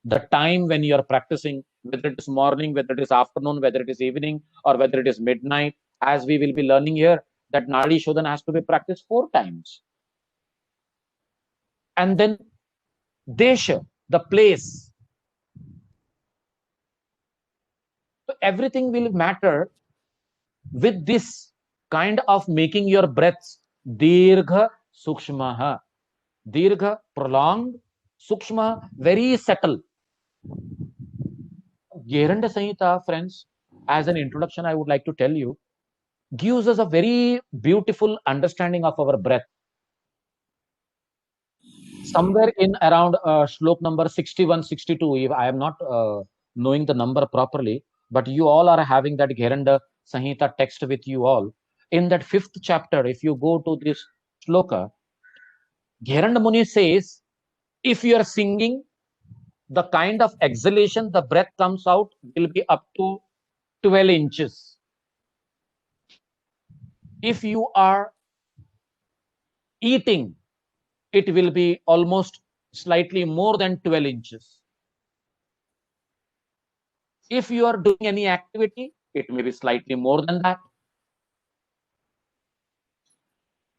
the time when you are practicing, whether it is morning, whether it is afternoon, whether it is evening, or whether it is midnight, as we will be learning here, that Nadi Shodhana has to be practiced 4 times. And then Desha, the place. So everything will matter with this kind of making your breaths Dirgha Sukshmaha. Dirgha, prolonged, Sukshma, very subtle. Gheranda Samhita, friends, as an introduction, I would like to tell you, gives us a very beautiful understanding of our breath. Somewhere in around shlok number 61, 62, if I am not knowing the number properly, but you all are having that Gheranda Samhita text with you all. In that 5th chapter, if you go to this shloka, Gheranda Muni says, if you are singing, the kind of exhalation the breath comes out will be up to 12 inches. If you are eating, it will be almost slightly more than 12 inches. If you are doing any activity, it may be slightly more than that.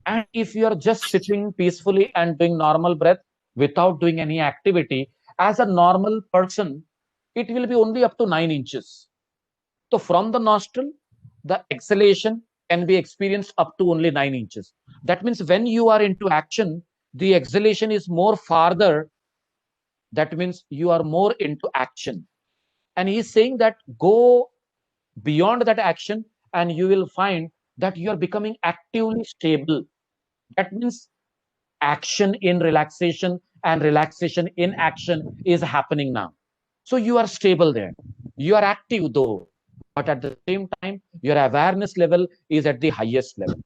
And if you are just sitting peacefully and doing normal breath without doing any activity, as a normal person, it will be only up to 9 inches. So from the nostril, the exhalation can be experienced up to only 9 inches. That means when you are into action, the exhalation is more farther. That means you are more into action. And he's saying that go beyond that action and you will find that you are becoming actively stable. That means action in relaxation and relaxation in action is happening now. So you are stable there. You are active though, but at the same time, your awareness level is at the highest level.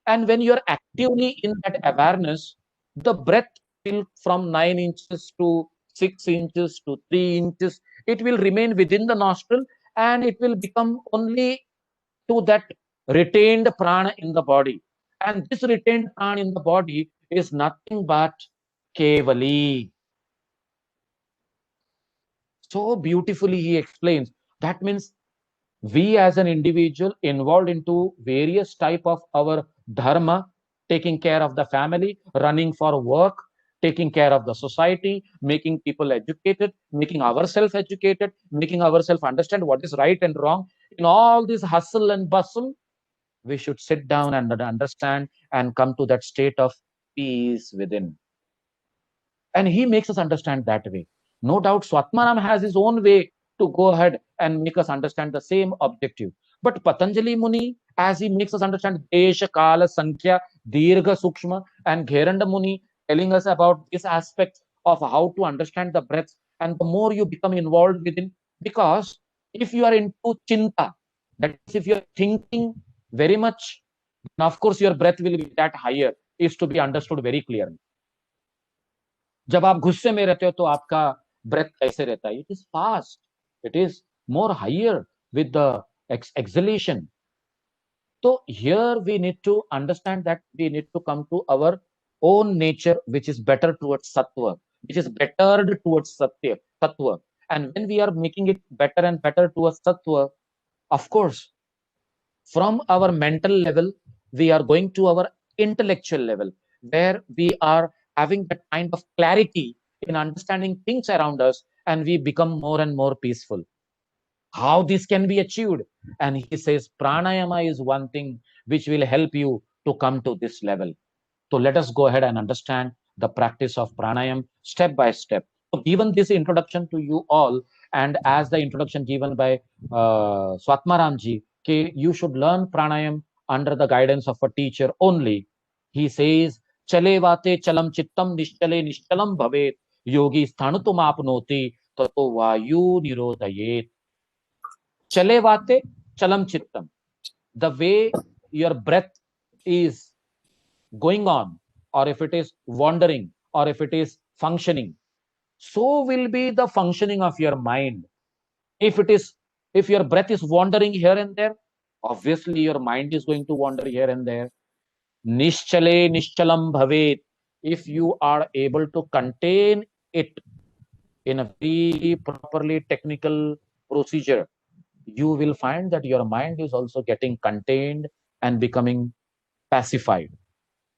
And when you're actively in that awareness, the breath will from 9 inches to 6 inches to 3 inches, it will remain within the nostril and it will become only to that retained prana in the body. And this retained prana in the body is nothing but Kevali. So beautifully he explains. That means we as an individual involved into various type of our dharma, taking care of the family, running for work, taking care of the society, making people educated, making ourselves educated, making ourselves understand what is right and wrong. In all this hustle and bustle, we should sit down and understand and come to that state of peace within. And he makes us understand that way. No doubt Swatmaram has his own way to go ahead and make us understand the same objective. But Patanjali Muni, as he makes us understand Desha, Kala, Sankhya, Dirgha, Sukshma, and Gheranda Muni telling us about this aspect of how to understand the breath. And the more you become involved within, because if you are into chinta, that is, if you are thinking very much, then of course your breath will be that higher, is to be understood very clearly. जब आप गुस्से में रहते हो तो आपका breath कैसे रहता है? It is fast, it is more higher with the exhalation. So here we need to understand that we need to come to our own nature, which is better towards sattva, which is bettered towards sattva. And when we are making it better and better towards sattva, of course, from our mental level, we are going to our intellectual level, where we are having that kind of clarity in understanding things around us, and we become more and more peaceful. How this can be achieved? And he says pranayama is one thing which will help you to come to this level. So let us go ahead and understand the practice of pranayam step by step. So given this introduction to you all, and as the introduction given by Swatmaram ji, you should learn pranayam under the guidance of a teacher only. He says, chale vate chalam chittam nishchale nishchalam bhavet yogi sthanutum apnoti tato vayu nirodhayet. Chale vate chalam chittam. The way your breath is going on, or if it is wandering, or if it is functioning, so will be the functioning of your mind. If your breath is wandering here and there, obviously your mind is going to wander here and there. Nishchale nishchalam bhavet. If you are able to contain it in a very properly technical procedure, you will find that your mind is also getting contained and becoming pacified.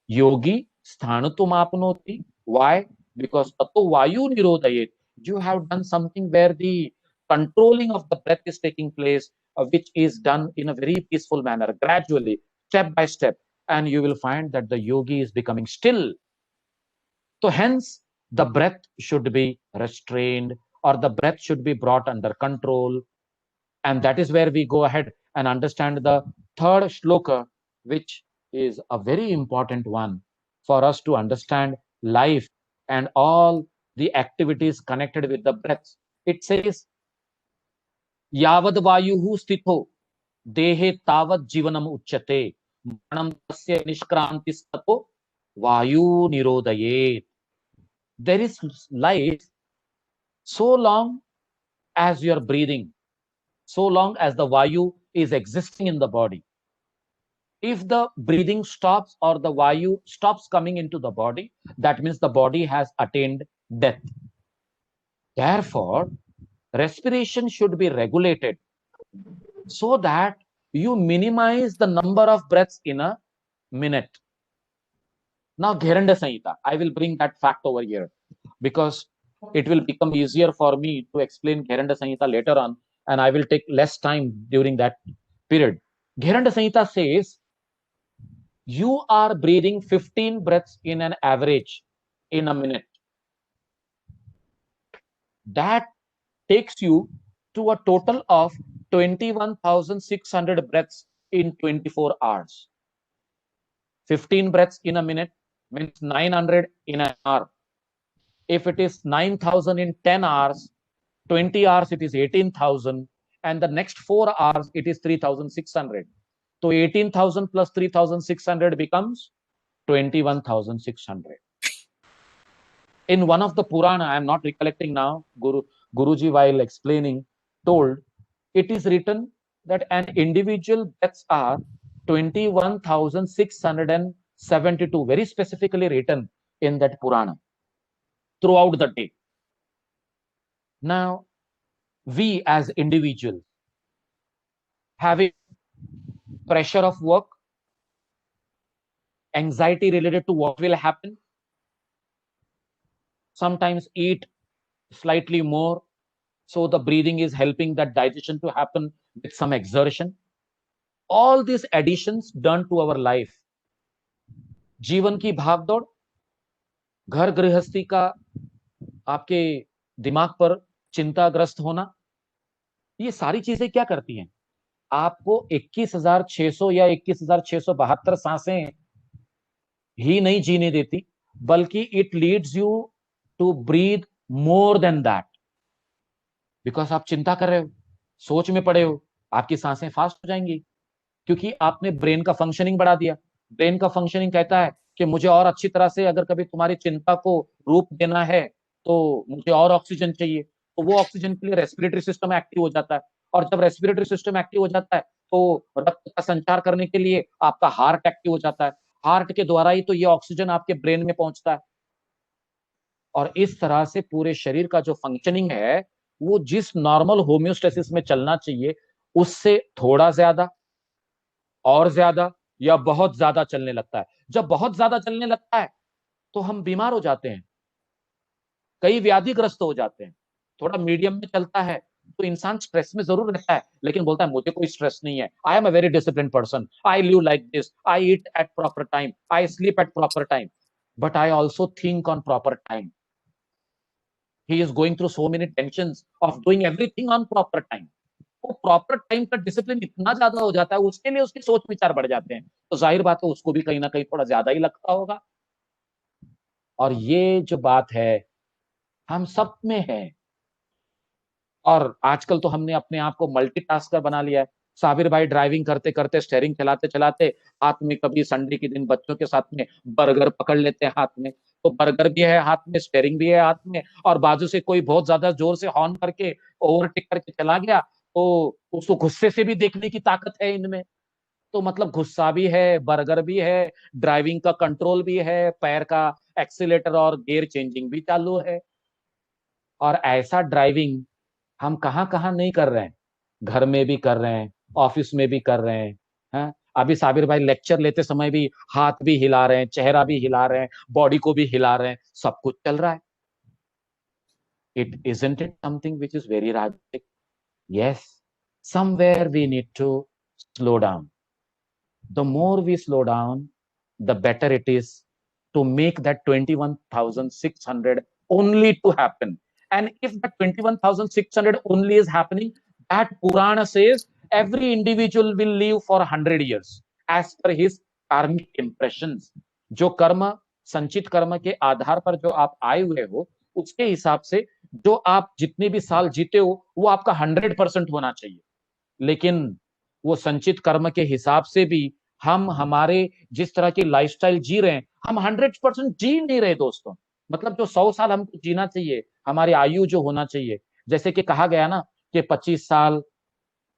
Yogi sthanutum apnoti. Why? Because tato vayu nirodhayet. You have done something where the controlling of the breath is taking place, which is done in a very peaceful manner, gradually, step by step. And you will find that the yogi is becoming still. So hence, the breath should be restrained, or the breath should be brought under control. And that is where we go ahead and understand the third shloka, which is a very important one for us to understand life and all the activities connected with the breath. It says, Yavad vayuhu stitho dehe tavat jivanam uchyate manam tasya nishkrantistato vayu nirodhayet. There is life so long as you are breathing. so long as the vayu is existing in the body. If the breathing stops or the vayu stops coming into the body, that means the body has attained death. Therefore, respiration should be regulated so that you minimize the number of breaths in a minute. Now, Gheranda Samhita, I will bring that fact over here because it will become easier for me to explain Gheranda Samhita later on, and I will take less time during that period. Gheranda Samhita says you are breathing 15 breaths in an average in a minute. That takes you to a total of 21,600 breaths in 24 hours. 15 breaths in a minute means 900 in an hour. If it is 9,000 in 10 hours, 20 hours it is 18,000, and the next 4 hours it is 3,600. So 18,000 plus 3,600 becomes 21,600. In one of the Purana, I am not recollecting now, Guruji while explaining told, it is written that an individual breaths are 21,672, very specifically written in that Purana throughout the day. Now, we as individuals having pressure of work, anxiety related to what will happen, sometimes eat slightly more, so the breathing is helping that digestion to happen with some exertion. All these additions done to our life, जीवन की भागदौड़, घर गृहस्थी का आपके दिमाग पर चिंताग्रस्त होना, ये सारी चीजें क्या करती हैं? आपको 21,600 या 21,672 सांसें ही नहीं जीने देती, बल्कि it leads you to breathe more than that, because आप चिंता कर रहे हो, सोच में पड़े हो, आपकी सांसें फास्ट हो जाएंगी क्योंकि आपने ब्रेन का फंक्शनिंग बढ़ा दिया. ब्रेन का फंक्शनिंग कहता है कि मुझे और अच्छी तरह से अगर कभी तुम्हारी चिंता को रूप देना है तो मुझे और ऑक्सीजन चाहिए, तो वो ऑक्सीजन के लिए रेस्पिरेटरी सिस्टम एक्टिव हो जाता है, और जब रेस्पिरेटरी सिस्टम एक्टिव हो जाता है तो रक्त का संचार करने के लिए आपका हार्ट एक्टिव हो जाता है, हार्ट के द्वारा ही तो ये ऑक्सीजन आपके ब्रेन में पहुंचता है. और इस तरह से पूरे शरीर का जो फंक्शनिंग है वो जिस नॉर्मल होम्योस्टेसिस में चलना चाहिए उससे थोड़ा ज्यादा, और ज्यादा या बहुत ज्यादा चलने लगता है. जब बहुत ज्यादा चलने लगता है तो हम बीमार हो जाते हैं, कई व्याधिग्रस्त हो जाते हैं. थोड़ा मीडियम में चलता है तो इंसान स्ट्रेस में जरूर रहता है, लेकिन बोलता है मुझे कोई स्ट्रेस नहीं है, I am a very discipline person, I live like this, I eat at proper time, I sleep at proper time, but I also think on proper time. He is going through so many tensions of doing everything on proper time. वो proper time का discipline इतना ज्यादा हो जाता है, उसके लिए उसकी सोच विचार बढ़ जाते हैं, तो जाहिर बात है उसको भी कहीं ना कहीं थोड़ा ज्यादा ही लगता होगा. और ये जो बात है हम सब में है, और आजकल तो हमने अपने आप को मल्टीटास्कर बना लिया है. साबिर भाई ड्राइविंग करते करते, स्टेयरिंग चलाते चलाते हाथ में कभी संडे के दिन बच्चों के साथ में बर्गर पकड़ लेते हैं हाथ में, तो बर्गर भी है हाथ में, स्टेयरिंग भी है हाथ में, और बाजू से कोई बहुत ज्यादा जोर से हॉर्न करके ओवरटेक करके चला गया तो उसको गुस्से से भी देखने की ताकत है इनमें. तो मतलब गुस्सा भी है, बर्गर भी है, ड्राइविंग का कंट्रोल भी है, पैर का एक्सीलेटर और गियर चेंजिंग भी चालू है. और ऐसा ड्राइविंग हम कहाँ कहाँ नहीं कर रहे हैं, घर में भी कर रहे हैं, ऑफिस में भी कर रहे हैं. हैं? अभी साबिर भाई लेक्चर लेते समय भी हाथ भी हिला रहे हैं, चेहरा भी हिला रहे हैं, बॉडी को भी हिला रहे हैं, सब कुछ चल रहा है. Isn't it something which is very tragic? Yes, somewhere we need to slow down. The more we slow down, the better it is to make that 21,600 only to happen. And if that 21,600 only is happening, that Purana says every individual will live for 100 years as per his karmic impressions. जो कर्म, संचित कर्म के आधार पर जो आप आए हुए हो, उसके हिसाब से जो आप जितने भी साल जीते हो वो आपका 100% होना चाहिए. लेकिन वो संचित कर्म के हिसाब से भी हम हमारे जिस तरह की लाइफस्टाइल जी रहे हैं, हम 100% जी नहीं रहे दोस्तों. मतलब जो 100 साल हमको जीना चाहिए, हमारी आयु जो होना चाहिए, जैसे कि कहा गया ना कि 25 साल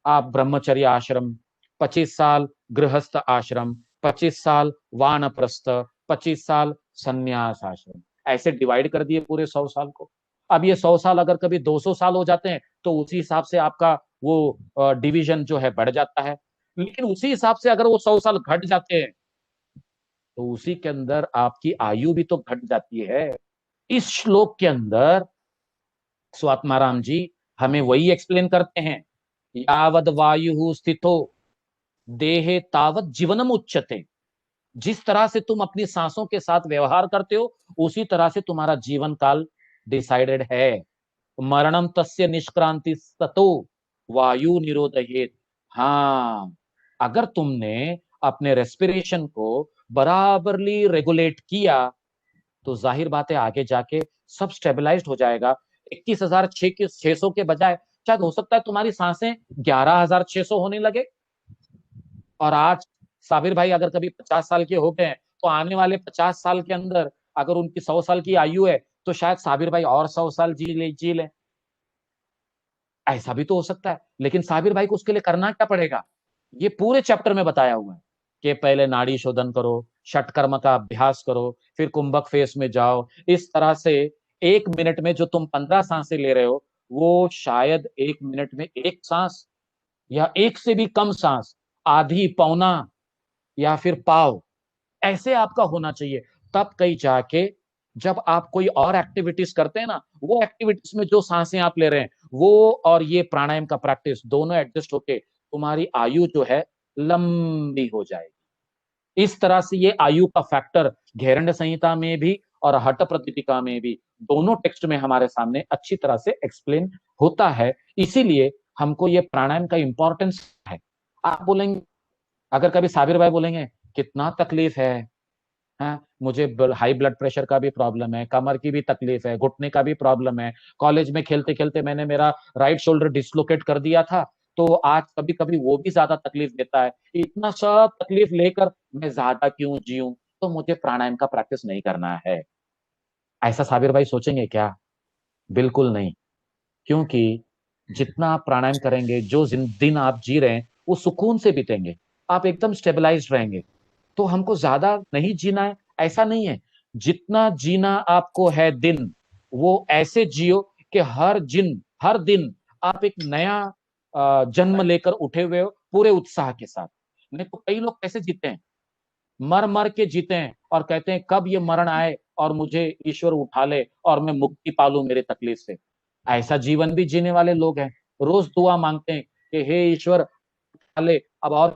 आप ब्रह्मचर्य आश्रम, 25 साल गृहस्थ आश्रम, 25 साल वानप्रस्थ, 25 साल संन्यास आश्रम, ऐसे डिवाइड कर दिए पूरे 100 साल को। अब ये 100 साल अगर कभी 200 साल हो जाते हैं तो उसी हिसाब से आपका वो डिवीजन जो है बढ़ जाता है। लेकिन उसी हिसाब से अगर वो 100 साल घट जाते हैं तो उसी के अंदर आपकी आयु भी तो घट जाती है। इस श्लोक के अंदर स्वात्माराम जी हमें वही एक्सप्लेन करते हैं, यावद वायु स्थितो देहे तावत जीवनम उच्यते। जिस तरह से तुम अपनी सांसों के साथ व्यवहार करते हो उसी तरह से तुम्हारा जीवन काल डिसाइडेड है। मरणम तस्य निष्क्रांति सतो वायु निरोधयेत। हाँ, अगर तुमने अपने रेस्पिरेशन को बराबरली रेगुलेट किया तो जाहिर बात है आगे जाके सब स्टेबलाइज्ड हो जाएगा। 21,600 के बजाय शायद हो सकता है तुम्हारी सांसें 11,600 होने लगे। और आज साबिर भाई अगर कभी 50 साल के हो गए हैं तो आने वाले 50 साल के अंदर अगर उनकी 100 साल की आयु है तो शायद साबिर भाई और 100 साल जी ले। ऐसा भी तो हो सकता है। लेकिन साबिर भाई को उसके लिए करना क्या पड़ेगा, ये पूरे चैप्टर में बताया हुआ है कि पहले नाड़ी शोधन करो, षटकर्म का अभ्यास करो, फिर कुंभक फेस में जाओ। इस तरह से 1 मिनट में जो तुम 15 सांसें ले रहे हो वो शायद 1 मिनट में एक सांस या एक से भी कम सांस, आधी, पौना या फिर पाव, ऐसे आपका होना चाहिए। तब कहीं जाके जब आप कोई और एक्टिविटीज करते हैं ना, वो एक्टिविटीज में जो सांसें आप ले रहे हैं वो और ये प्राणायाम का प्रैक्टिस दोनों एडजस्ट होके तुम्हारी आयु जो है लंबी हो जाएगी। इस तरह से ये आयु का फैक्टर घेरंड संहिता में भी और हठ प्रदीपिका में भी, दोनों टेक्स्ट में हमारे सामने अच्छी तरह से एक्सप्लेन होता है। इसीलिए हमको ये प्राणायाम का इंपॉर्टेंस है। आप बोलेंगे, अगर कभी साबिर भाई बोलेंगे कितना तकलीफ है, हाँ मुझे हाई ब्लड प्रेशर का भी प्रॉब्लम है, कमर की भी तकलीफ है, घुटने का भी प्रॉब्लम है, कॉलेज में खेलते खेलते मैंने मेरा राइट शोल्डर डिसलोकेट कर दिया था तो आज कभी कभी वो भी ज्यादा तकलीफ देता है, इतना सब तकलीफ लेकर मैं ज्यादा क्यों जीऊं, तो मुझे प्राणायाम का प्रैक्टिस नहीं करना है। ऐसा साबिर भाई सोचेंगे क्या? बिल्कुल नहीं। क्योंकि जितना आप प्राणायाम करेंगे, जो दिन आप जी रहे हैं वो सुकून से बीतेंगे, आप एकदम स्टेबलाइज्ड रहेंगे। तो हमको ज्यादा नहीं जीना है ऐसा नहीं है। जितना जीना आपको है दिन, वो ऐसे जियो कि हर दिन आप एक नया जन्म लेकर उठे हुए हो पूरे उत्साह के साथ। नहीं तो कई लोग कैसे जीते हैं, मर मर के जीते हैं और कहते हैं कब ये मरण आए और मुझे ईश्वर उठा ले और मैं मुक्ति पालू मेरे तकलीफ से। ऐसा जीवन भी जीने वाले लोग हैं, रोज दुआ मांगते हैं कि हे ईश्वर उठा ले, अब और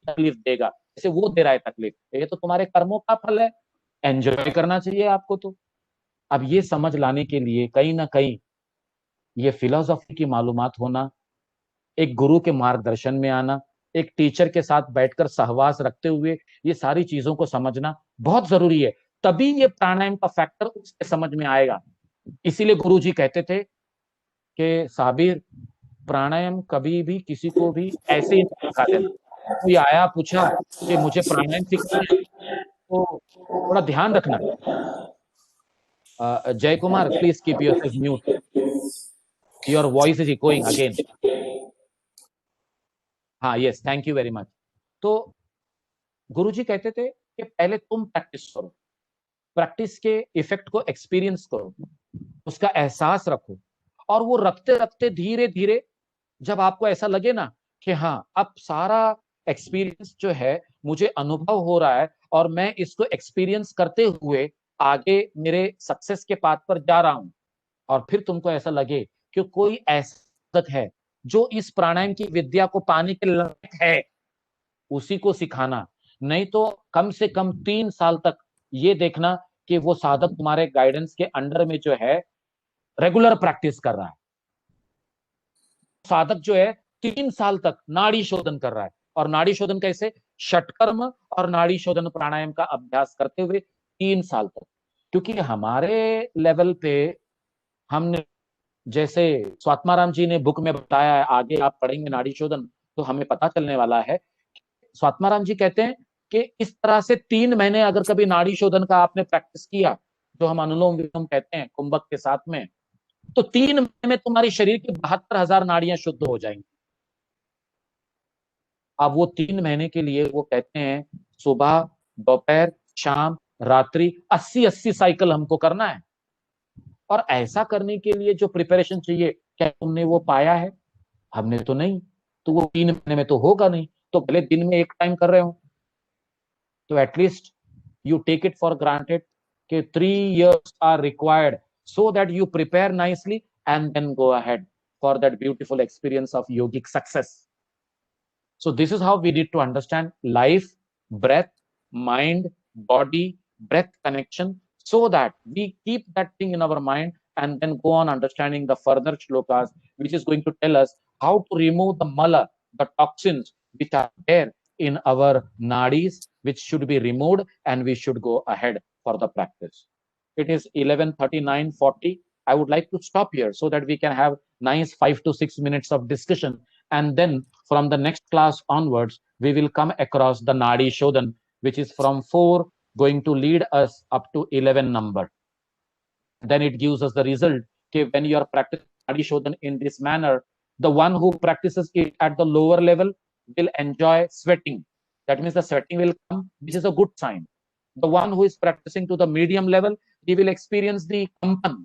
तकलीफ देगा, जैसे वो दे रहा है तकलीफ, ये तो तुम्हारे कर्मों का फल है, एंजॉय करना चाहिए आपको। तो अब ये समझ लाने के लिए कहीं ना कहीं ये फिलोसॉफी की मालूमात होना, एक गुरु के मार्गदर्शन में आना, एक टीचर के साथ बैठकर सहवास रखते हुए ये सारी चीजों को समझना बहुत जरूरी है। तभी ये प्राणायाम का फैक्टर उसके समझ में आएगा। इसीलिए गुरुजी कहते थे कि साबिर, प्राणायाम कभी भी किसी को भी ऐसे ही नहीं सिखा देना। कोई आया पूछा कि मुझे प्राणायाम सीखना है तो थोड़ा ध्यान रखना। Jai Kumar, please keep yourself mute, your voice is echoing again. हाँ yes, thank you very much. तो गुरुजी कहते थे कि पहले तुम प्रैक्टिस करो, प्रैक्टिस के इफेक्ट को एक्सपीरियंस करो, उसका एहसास रखो, और वो रखते रखते धीरे धीरे जब आपको ऐसा लगे ना कि हाँ अब सारा एक्सपीरियंस जो है मुझे अनुभव हो रहा है और मैं इसको एक्सपीरियंस करते हुए आगे मेरे सक्सेस के पाथ पर जा रहा हूं, और फिर तुमको ऐसा लगे कि कोई ऐसा आदत है जो इस प्राणायाम की विद्या को पाने के लायक है, उसी को सिखाना। नहीं तो कम से कम 3 साल तक ये देखना कि वो साधक तुम्हारे गाइडेंस के अंडर में जो है रेगुलर प्रैक्टिस कर रहा है। साधक जो है 3 साल तक नाड़ी शोधन कर रहा है, और नाड़ी शोधन कैसे, षटकर्म और नाड़ी शोधन प्राणायाम का अभ्यास करते हुए 3 साल तक। क्योंकि हमारे लेवल पे हमने, जैसे स्वात्माराम जी ने बुक में बताया है, आगे आप पढ़ेंगे नाड़ी शोधन तो हमें पता चलने वाला है। स्वात्माराम जी कहते हैं कि इस तरह से 3 महीने अगर कभी नाड़ी शोधन का आपने प्रैक्टिस किया, जो हम अनुलोम विलोम कहते हैं कुंभक के साथ में, तो 3 महीने में तुम्हारी शरीर की 72,000 नाड़ियां शुद्ध हो जाएंगी। अब वो 3 महीने के लिए वो कहते हैं सुबह, दोपहर, शाम, रात्रि 80-80 साइकिल हमको करना है। और ऐसा करने के लिए जो प्रिपरेशन चाहिए, क्या तुमने वो पाया है? हमने तो नहीं। तो वो 3 महीने में तो होगा नहीं। तो भले दिन में एक टाइम कर रहे हो, तो at least you take it for granted कि 3 years are required so that you prepare nicely and then go ahead for that beautiful experience of yogic success. So this is how we need to understand life, breath, mind, body, breath connection, so that we keep that thing in our mind and then go on understanding the further shlokas, which is going to tell us how to remove the mala, the toxins which are there in our nadis, which should be removed, and we should go ahead for the practice. It is 11:39:40. I would like to stop here so that we can have nice 5 to 6 minutes of discussion, and then from the next class onwards we will come across the Nadi Shodhan, which is from 4 going to lead us up to 11 number. Then it gives us the result. Okay, when you are practicing Nadi Shodhan in this manner, the one who practices it at the lower level will enjoy sweating. That means the sweating will come, which is a good sign. The one who is practicing to the medium level, he will experience the kampan,